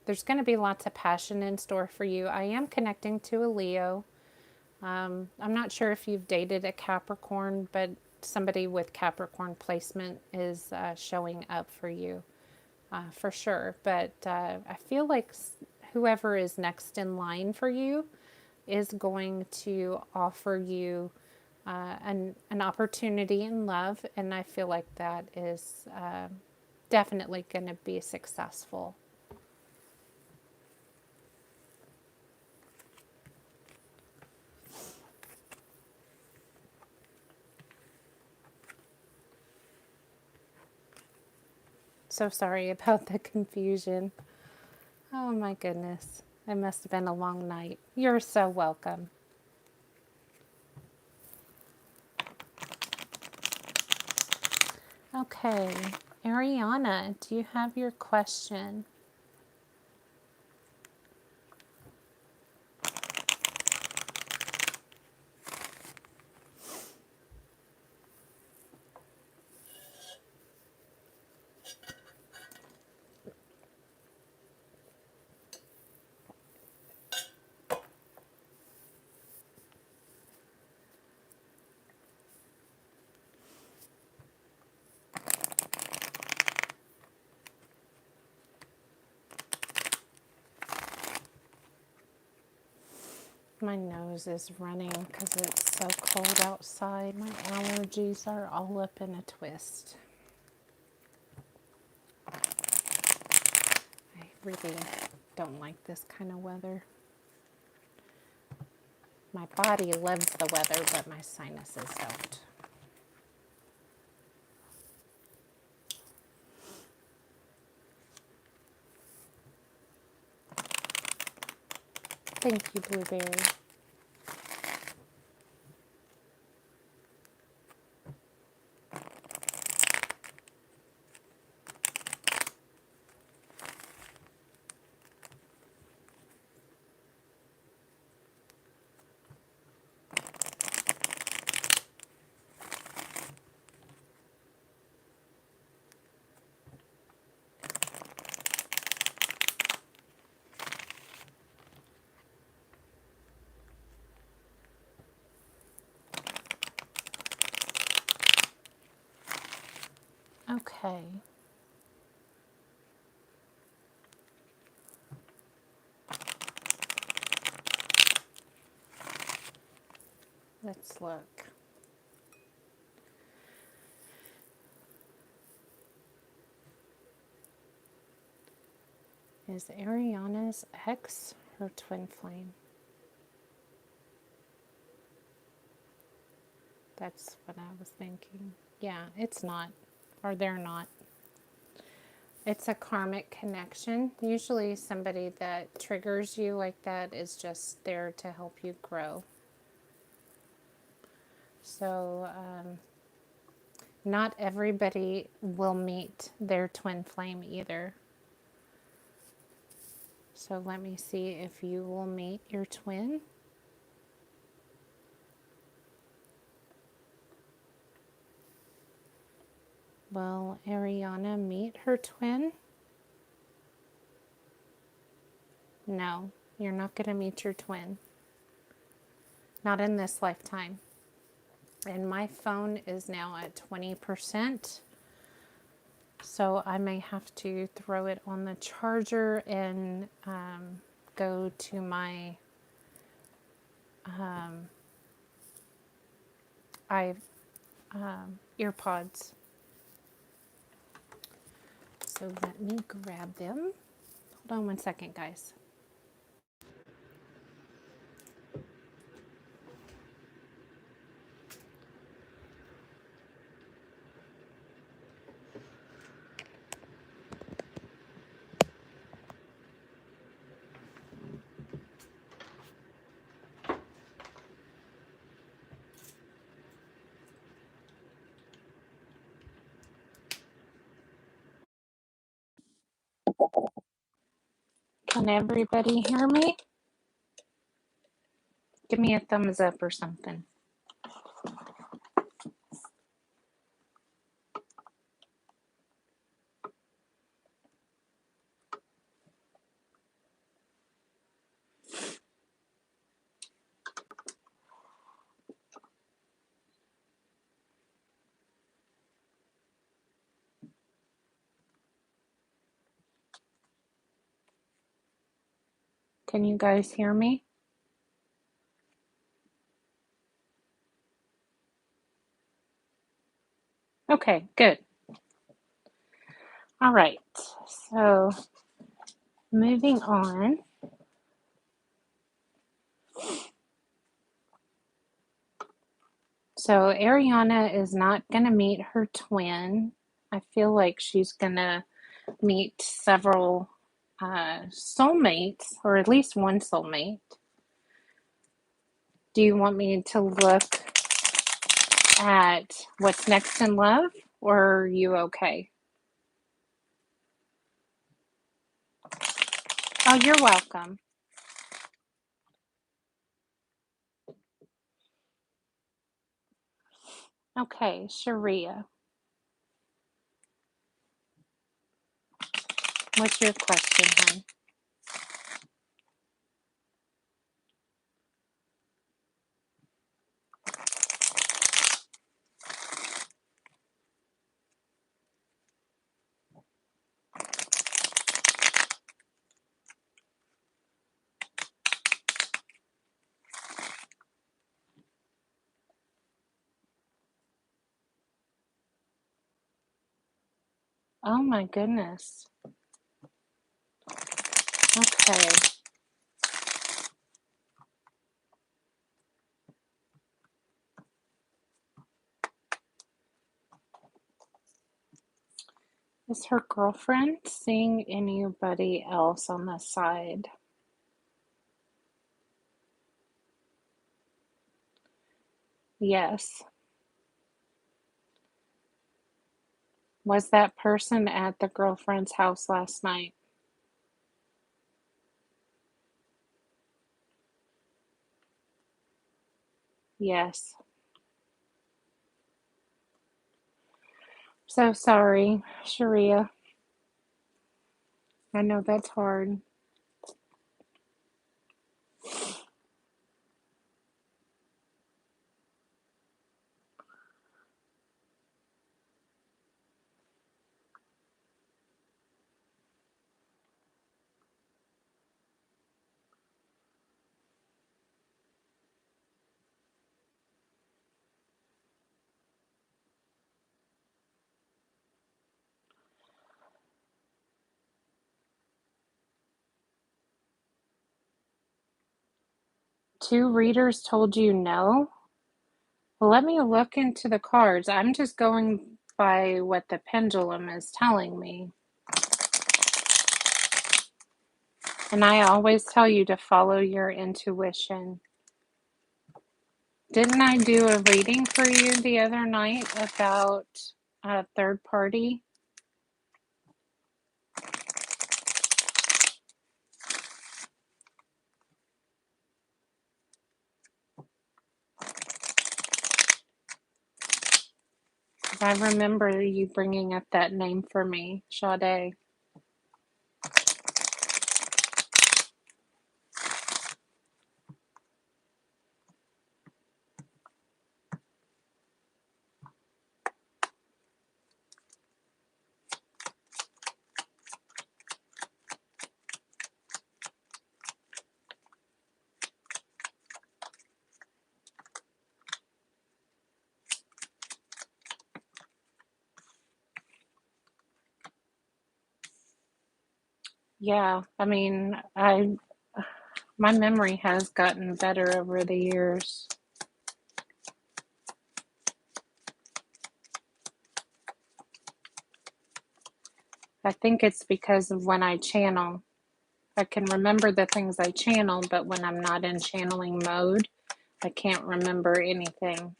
there's going to be lots of passion in store for you. I am connecting to a Leo. I'm not sure if you've dated a Capricorn, but somebody with Capricorn placement is showing up for you for sure. But I feel like whoever is next in line for you is going to offer you an opportunity in love, and I feel like that is definitely going to be successful. So sorry about the confusion. Oh my goodness. It must have been a long night. You're so welcome. Okay, Ariana, do you have your question? My nose is running because it's so cold outside. My allergies are all up in a twist. I really don't like this kind of weather. My body loves the weather, but my sinuses don't. Thank you, Blueberry. Okay. Let's look. Is Ariana's ex her twin flame? That's what I was thinking. Yeah, it's not. Or they're not. It's a karmic connection. Usually somebody that triggers you like that is just there to help you grow. So, not everybody will meet their twin flame either. So let me see if you will meet your twin. Will Ariana meet her twin? No, you're not going to meet your twin. Not in this lifetime. And my phone is now at 20%. So I may have to throw it on the charger and go to my earpods. So let me grab them. Hold on one second, guys. Can everybody hear me? Give me a thumbs up or something. Can you guys hear me? Okay, good. All right, so moving on. So Ariana is not going to meet her twin. I feel like she's going to meet several soulmates, or at least one soulmate. Do you want me to look at what's next in love, or are you okay? Oh, you're welcome. Okay, Sharia, what's your question, hon? Oh my goodness. Okay. Is her girlfriend seeing anybody else on the side? Yes. Was that person at the girlfriend's house last night? Yes. So sorry, Sharia. I know that's hard. 2 readers told you no? Well, let me look into the cards. I'm just going by what the pendulum is telling me. And I always tell you to follow your intuition. Didn't I do a reading for you the other night about a third party? I remember you bringing up that name for me, Sade. Yeah, I mean, my memory has gotten better over the years. I think it's because of when I channel. I can remember the things I channel, but when I'm not in channeling mode, I can't remember anything.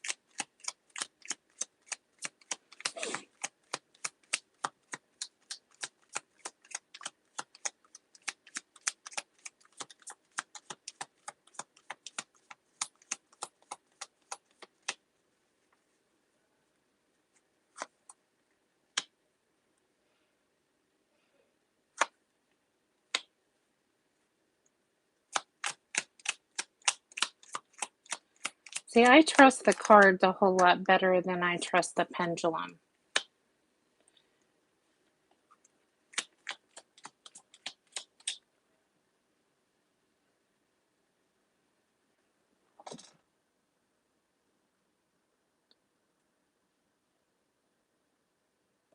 See, I trust the cards a whole lot better than I trust the pendulum.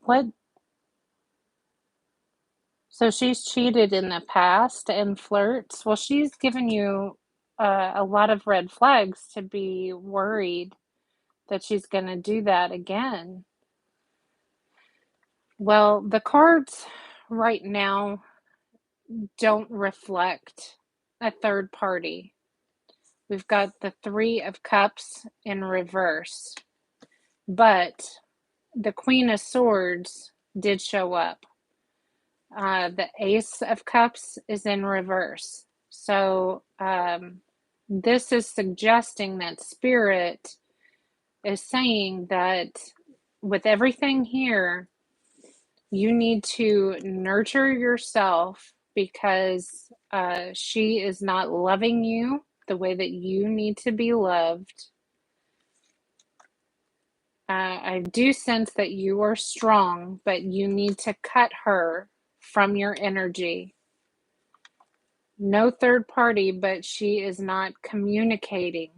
What? So she's cheated in the past and flirts? Well, she's given you a lot of red flags to be worried that she's going to do that again. Well, the cards right now don't reflect a third party. We've got the 3 of Cups in reverse, but the Queen of Swords did show up. The Ace of Cups is in reverse. So this is suggesting that Spirit is saying that with everything here, you need to nurture yourself because she is not loving you the way that you need to be loved. I do sense that you are strong, but you need to cut her from your energy. No third party, but she is not communicating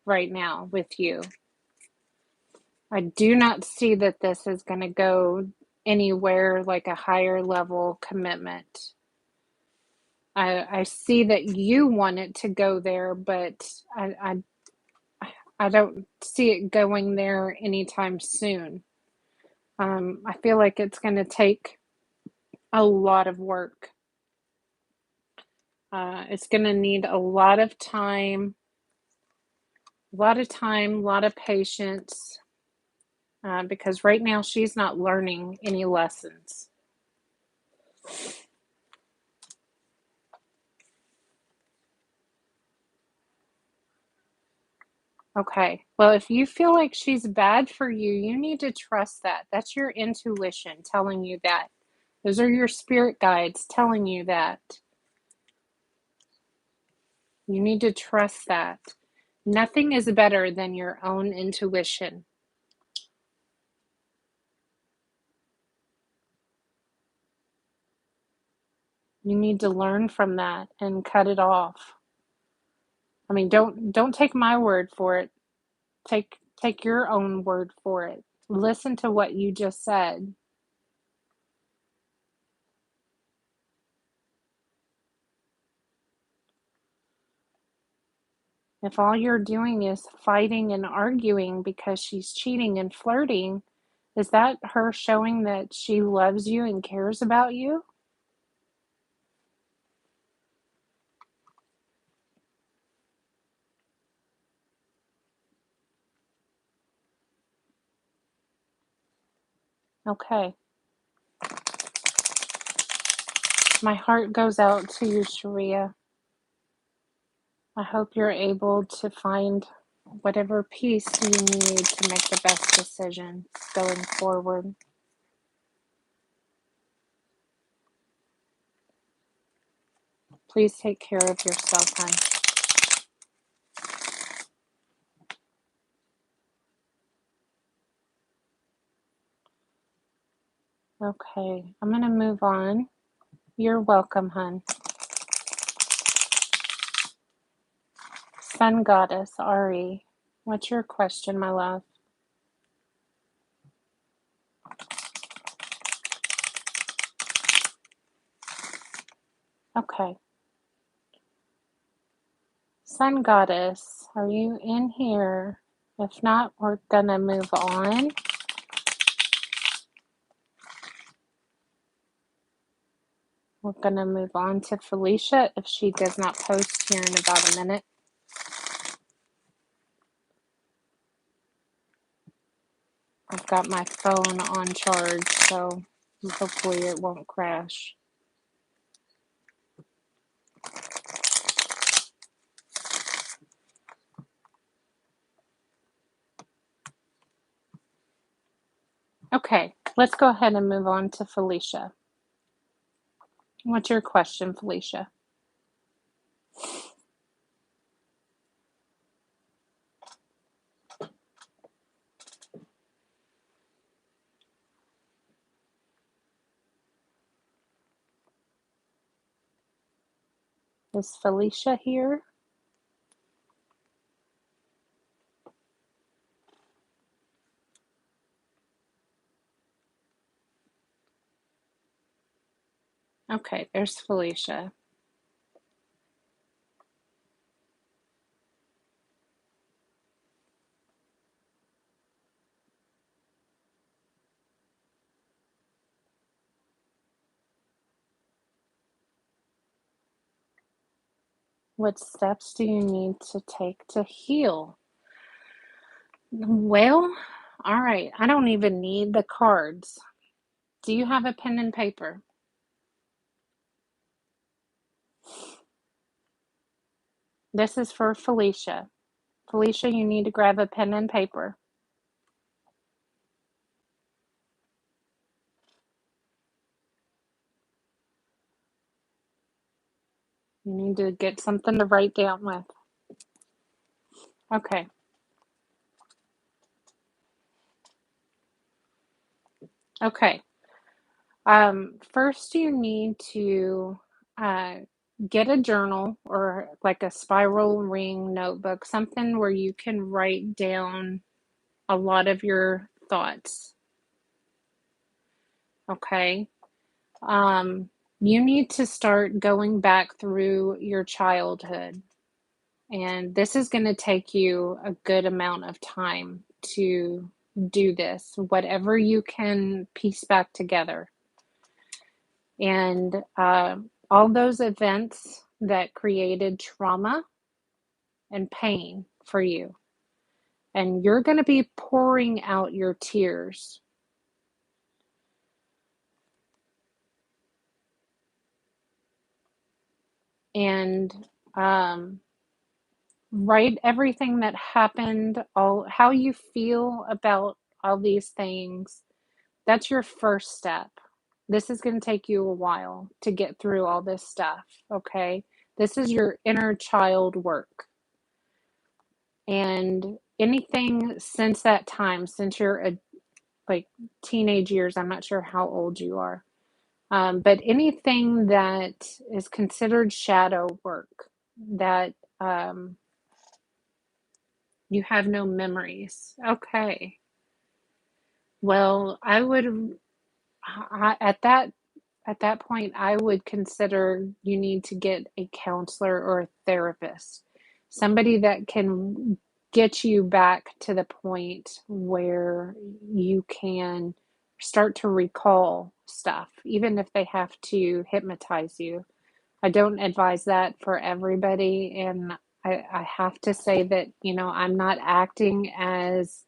right now with you. I do not see that this is going to go anywhere like a higher level commitment. I see that you want it to go there, but I don't see it going there anytime soon. I feel like it's going to take a lot of work. It's going to need a lot of time, a lot of patience, because right now she's not learning any lessons. Okay. Well, if you feel like she's bad for you, you need to trust that. That's your intuition telling you that. Those are your spirit guides telling you that. You need to trust that. Nothing is better than your own intuition. You need to learn from that and cut it off. I mean, don't take my word for it. Take your own word for it. Listen to what you just said. If all you're doing is fighting and arguing because she's cheating and flirting, is that her showing that she loves you and cares about you? Okay. My heart goes out to you, Sharia. I hope you're able to find whatever peace you need to make the best decision going forward. Please take care of yourself, hon. Okay, I'm going to move on. You're welcome, hon. Sun Goddess, Ari, what's your question, my love? Okay. Sun Goddess, are you in here? If not, we're going to move on. We're going to move on to Felicia if she does not post here in about a minute. I've got my phone on charge, so hopefully it won't crash. Okay, let's go ahead and move on to Felicia. What's your question, Felicia? Is Felicia here? Okay, there's Felicia. What steps do you need to take to heal? Well, all right. I don't even need the cards. Do you have a pen and paper? This is for Felicia. Felicia, you need to grab a pen and paper. You need to get something to write down with. Okay. Okay. First, you need to get a journal or like a spiral ring notebook, something where you can write down a lot of your thoughts. Okay. You need to start going back through your childhood, and this is going to take you a good amount of time to do this, whatever you can piece back together. And all those events that created trauma and pain for you. And you're going to be pouring out your tears. And write everything that happened, all how you feel about all these things. That's your first step. This is going to take you a while to get through all this stuff, okay? This is your inner child work. And anything since that time, since you're like teenage years, I'm not sure how old you are, but anything that is considered shadow work, that you have no memories. Okay. Well, at that point, I would consider you need to get a counselor or a therapist, somebody that can get you back to the point where you can start to recall stuff, even if they have to hypnotize you. I don't advise that for everybody, and I have to say that, I'm not acting as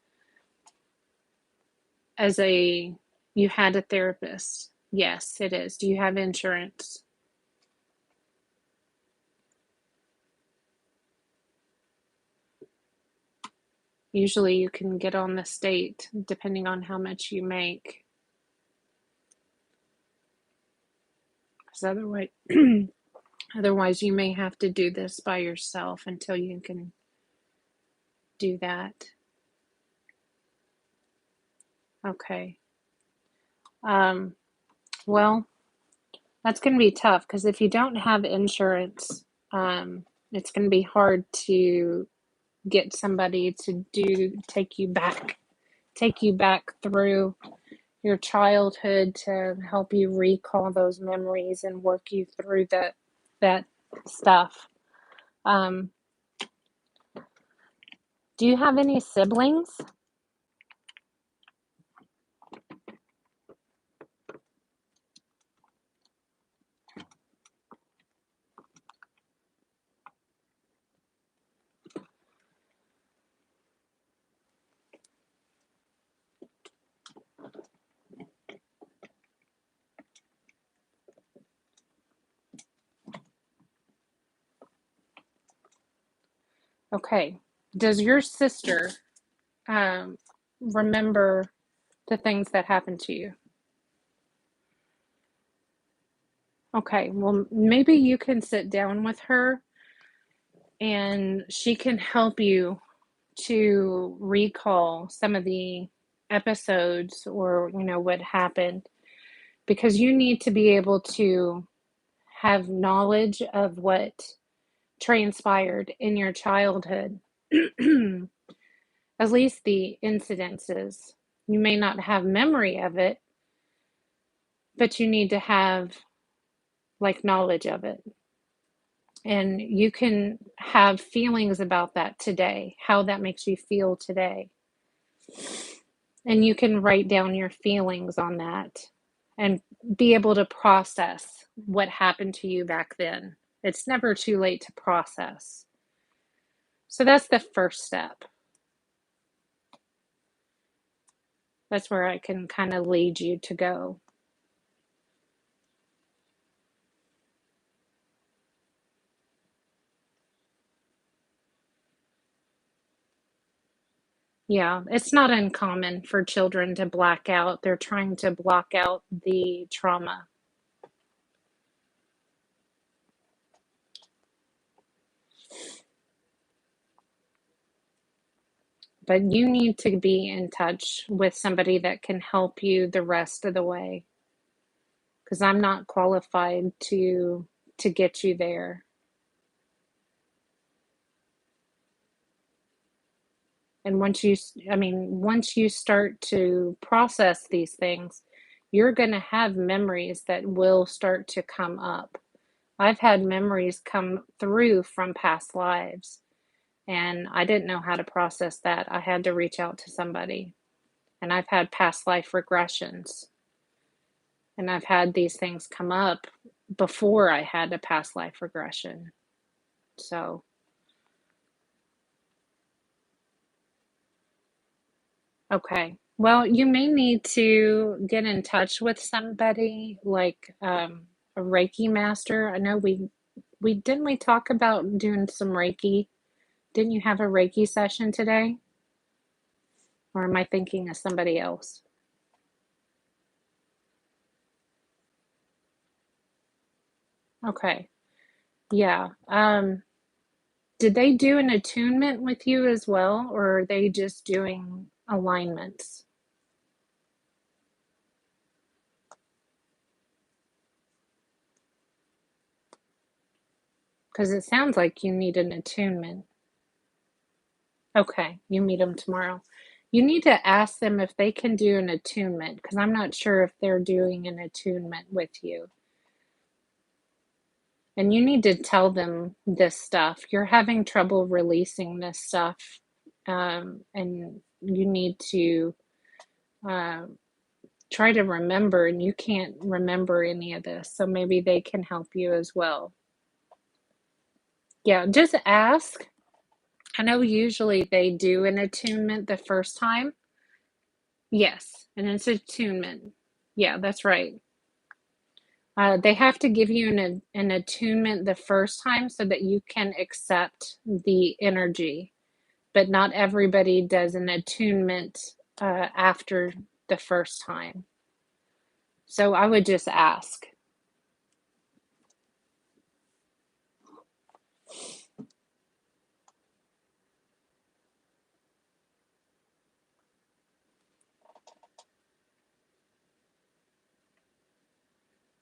a, you had a therapist. Yes, it is. Do you have insurance? Usually you can get on the state depending on how much you make. Because otherwise you may have to do this by yourself until you can do that. Okay. Well, that's going to be tough because if you don't have insurance, it's going to be hard to get somebody to take you back through your childhood to help you recall those memories and work you through that stuff. Do you have any siblings? Okay. Does your sister remember the things that happened to you? Okay, well, maybe you can sit down with her and she can help you to recall some of the episodes or, what happened, because you need to be able to have knowledge of what transpired in your childhood, at least the incidences. You may not have memory of it, but you need to have knowledge of it. And you can have feelings about that today, how that makes you feel today. And you can write down your feelings on that and be able to process what happened to you back then. It's never too late to process. So that's the first step. That's where I can kind of lead you to go. Yeah, it's not uncommon for children to black out. They're trying to block out the trauma. But you need to be in touch with somebody that can help you the rest of the way, because I'm not qualified to get you there. And once you start to process these things, you're going to have memories that will start to come up. I've had memories come through from past lives, and I didn't know how to process that. I had to reach out to somebody. And I've had past life regressions, and I've had these things come up before I had a past life regression. So, okay. Well, you may need to get in touch with somebody like a Reiki Master. I know we didn't we talk about doing some Reiki? Didn't you have a Reiki session today? Or am I thinking of somebody else? Okay. Yeah. Did they do an attunement with you as well, or are they just doing alignments? Because it sounds like you need an attunement. Okay, you meet them tomorrow. You need to ask them if they can do an attunement, because I'm not sure if they're doing an attunement with you. And you need to tell them this stuff. You're having trouble releasing this stuff. And you need to try to remember, and you can't remember any of this. So maybe they can help you as well. Yeah, just ask. I know usually they do an attunement the first time. Yes, and it's attunement. Yeah, that's right. They have to give you an attunement the first time so that you can accept the energy, but not everybody does an attunement after the first time. So I would just ask.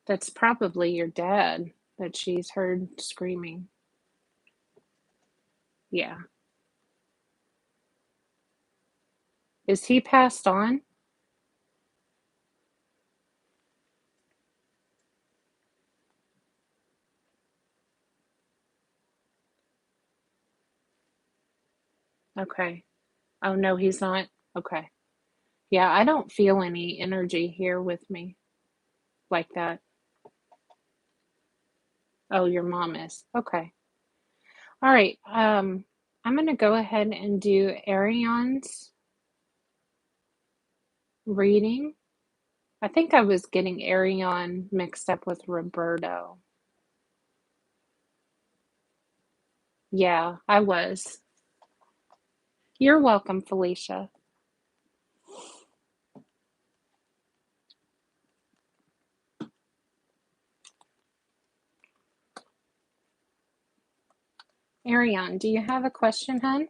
That's probably your dad that she's heard screaming. Yeah. Is he passed on? Okay. Oh, no, he's not? Okay. Yeah, I don't feel any energy here with me like that. Oh, your mom is. Okay. All right. I'm going to go ahead and do Ariane's reading. I think I was getting Ariane mixed up with Roberto. Yeah, I was. You're welcome, Felicia. Ariane, do you have a question, hon?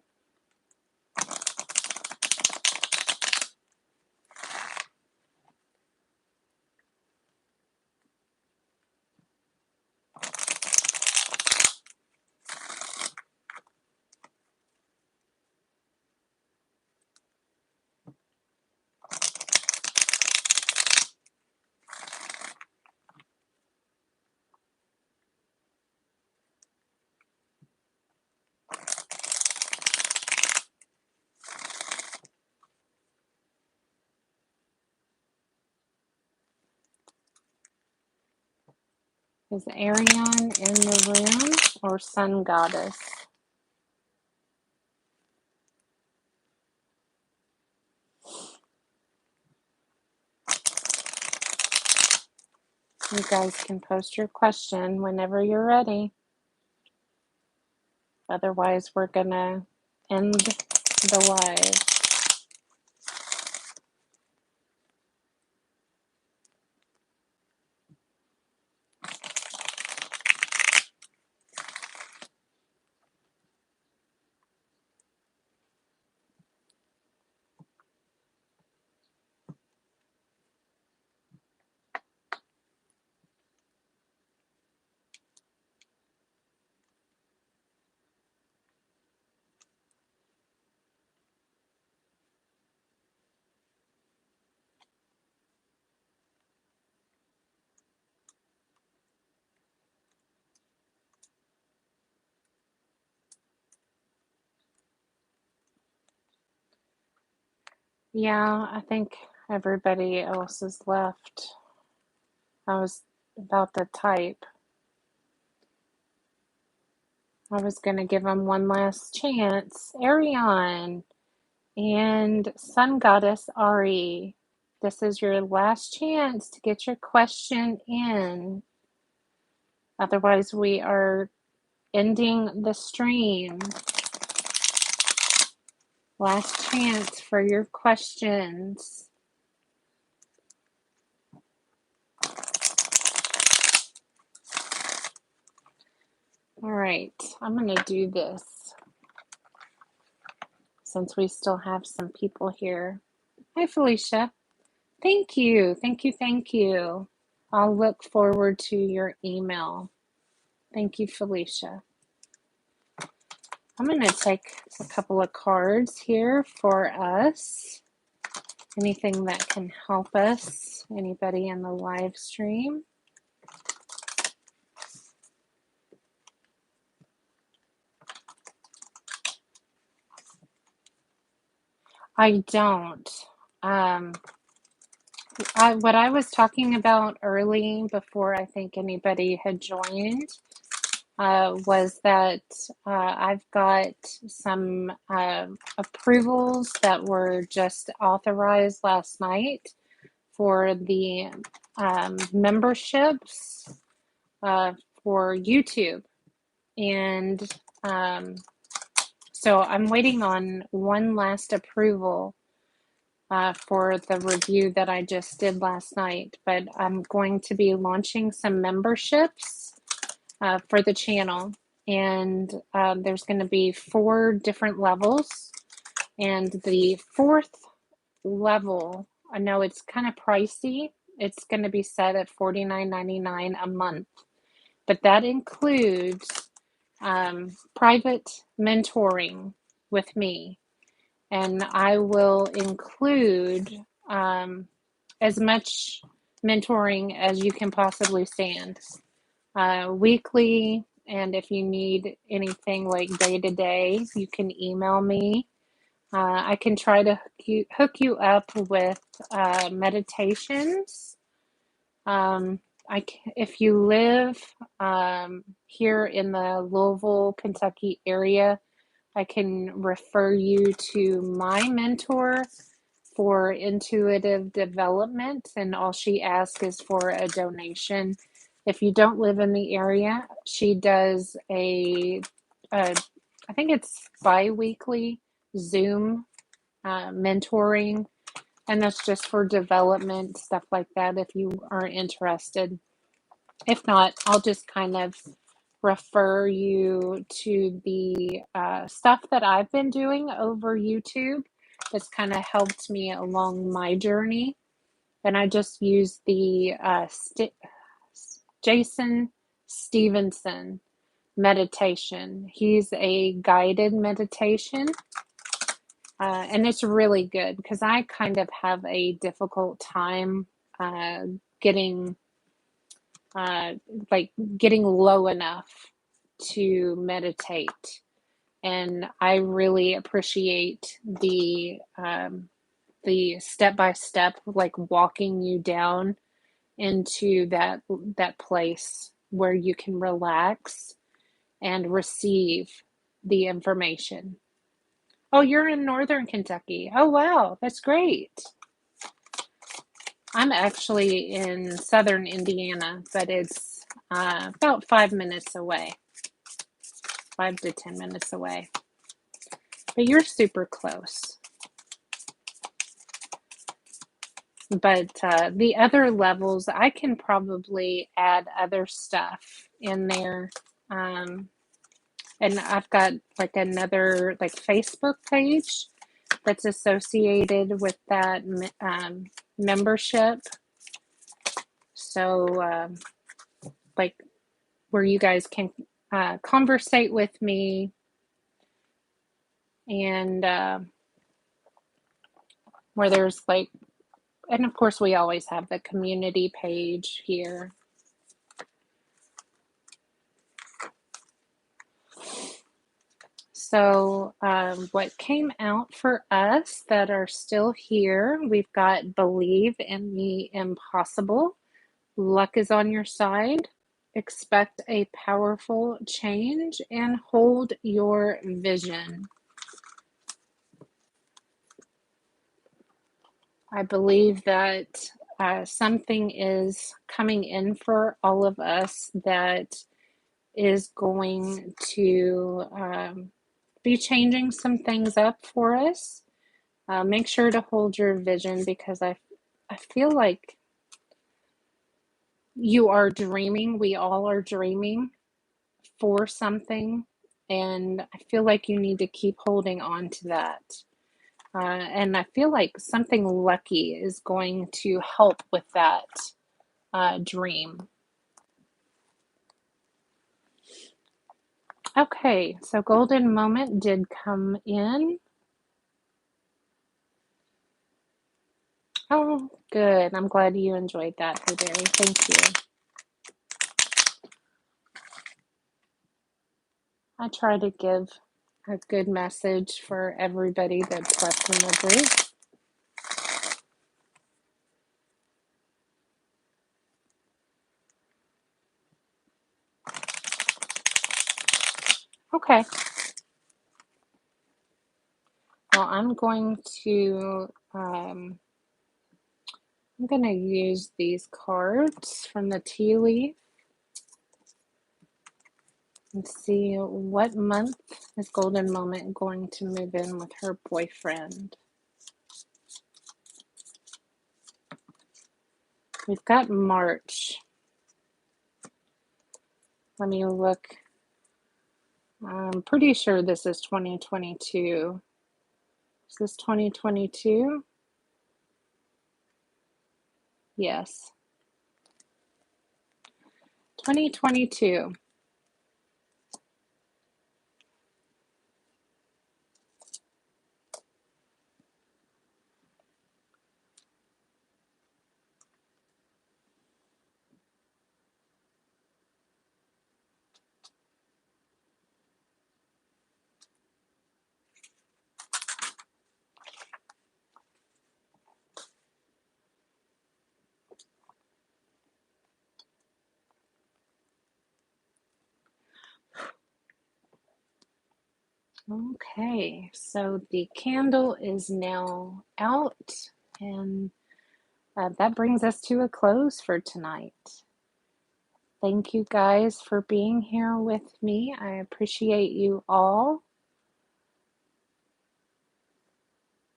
Is Ariane in the room or Sun Goddess? You guys can post your question whenever you're ready. Otherwise, we're going to end the live. Yeah, I think everybody else is left. I was about to type. I was going to give them one last chance. Ariane and Sun Goddess Ari, this is your last chance to get your question in. Otherwise, we are ending the stream. Last chance for your questions. All right, I'm going to do this since we still have some people here. Hi, Felicia. Thank you. Thank you. Thank you. I'll look forward to your email. Thank you, Felicia. I'm going to take a couple of cards here for us. Anything that can help us. Anybody in the live stream? I don't. Um, what I was talking about early before I think anybody had joined was that I've got some approvals that were just authorized last night for the memberships uh, for YouTube. And so I'm waiting on one last approval for the review that I just did last night. But I'm going to be launching some memberships for the channel. And there's going to be 4 different levels. And the 4th level, I know it's kind of pricey. It's going to be set at $49.99 a month. But that includes private mentoring with me. And I will include as much mentoring as you can possibly stand weekly. And if you need anything like day to day, you can email me. I can try to hook you up with meditations. If you live here in the Louisville, Kentucky area, I can refer you to my mentor for intuitive development, and all she asks is for a donation. If you don't live in the area, she does I think it's bi-weekly Zoom mentoring, and that's just for development, stuff like that, if you are interested. If not, I'll just kind of refer you to the stuff that I've been doing over YouTube that's kind of helped me along my journey. And I just used the Jason Stevenson meditation. He's a guided meditation. And it's really good because I kind of have a difficult time getting getting low enough to meditate. And I really appreciate the step by step, like walking you down into that place where you can relax and receive the information. Oh, you're in northern Kentucky. Oh, wow, that's great. I'm actually in southern Indiana, but it's about 5 minutes away, 5 to 10 minutes away. But you're super close. But the other levels, I can probably add other stuff in there. And I've got like another Facebook page that's associated with that membership. So where you guys can conversate with me, and where there's and of course we always have the community page here. So what came out for us that are still here, we've got believe in the impossible. Luck is on your side. Expect a powerful change and hold your vision. I believe that something is coming in for all of us that is going to be changing some things up for us. Make sure to hold your vision, because I feel like you are dreaming. We all are dreaming for something, and I feel like you need to keep holding on to that. And I feel like something lucky is going to help with that dream. Okay, so Golden Moment did come in. Oh, good. I'm glad you enjoyed that, Blueberry. Thank you. I try to give a good message for everybody that's left in the group. Okay. Well, I'm going to use these cards from the tea leaf and see what month is Golden Moment going to move in with her boyfriend. We've got March. Let me look. I'm pretty sure this is 2022. Is this 2022? Yes. 2022. Okay, so the candle is now out, and that brings us to a close for tonight. Thank you guys for being here with me. I appreciate you all.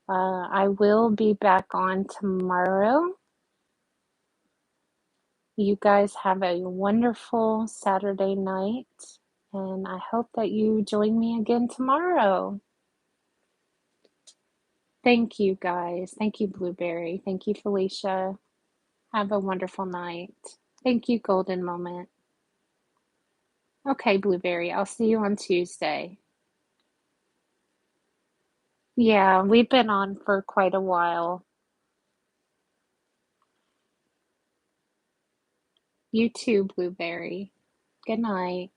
I will be back on tomorrow. You guys have a wonderful Saturday night, and I hope that you join me again tomorrow. Thank you guys. Thank you, Blueberry. Thank you, Felicia. Have a wonderful night. Thank you, Golden Moment. Okay, Blueberry, I'll see you on Tuesday. Yeah, we've been on for quite a while. You too, Blueberry. Good night.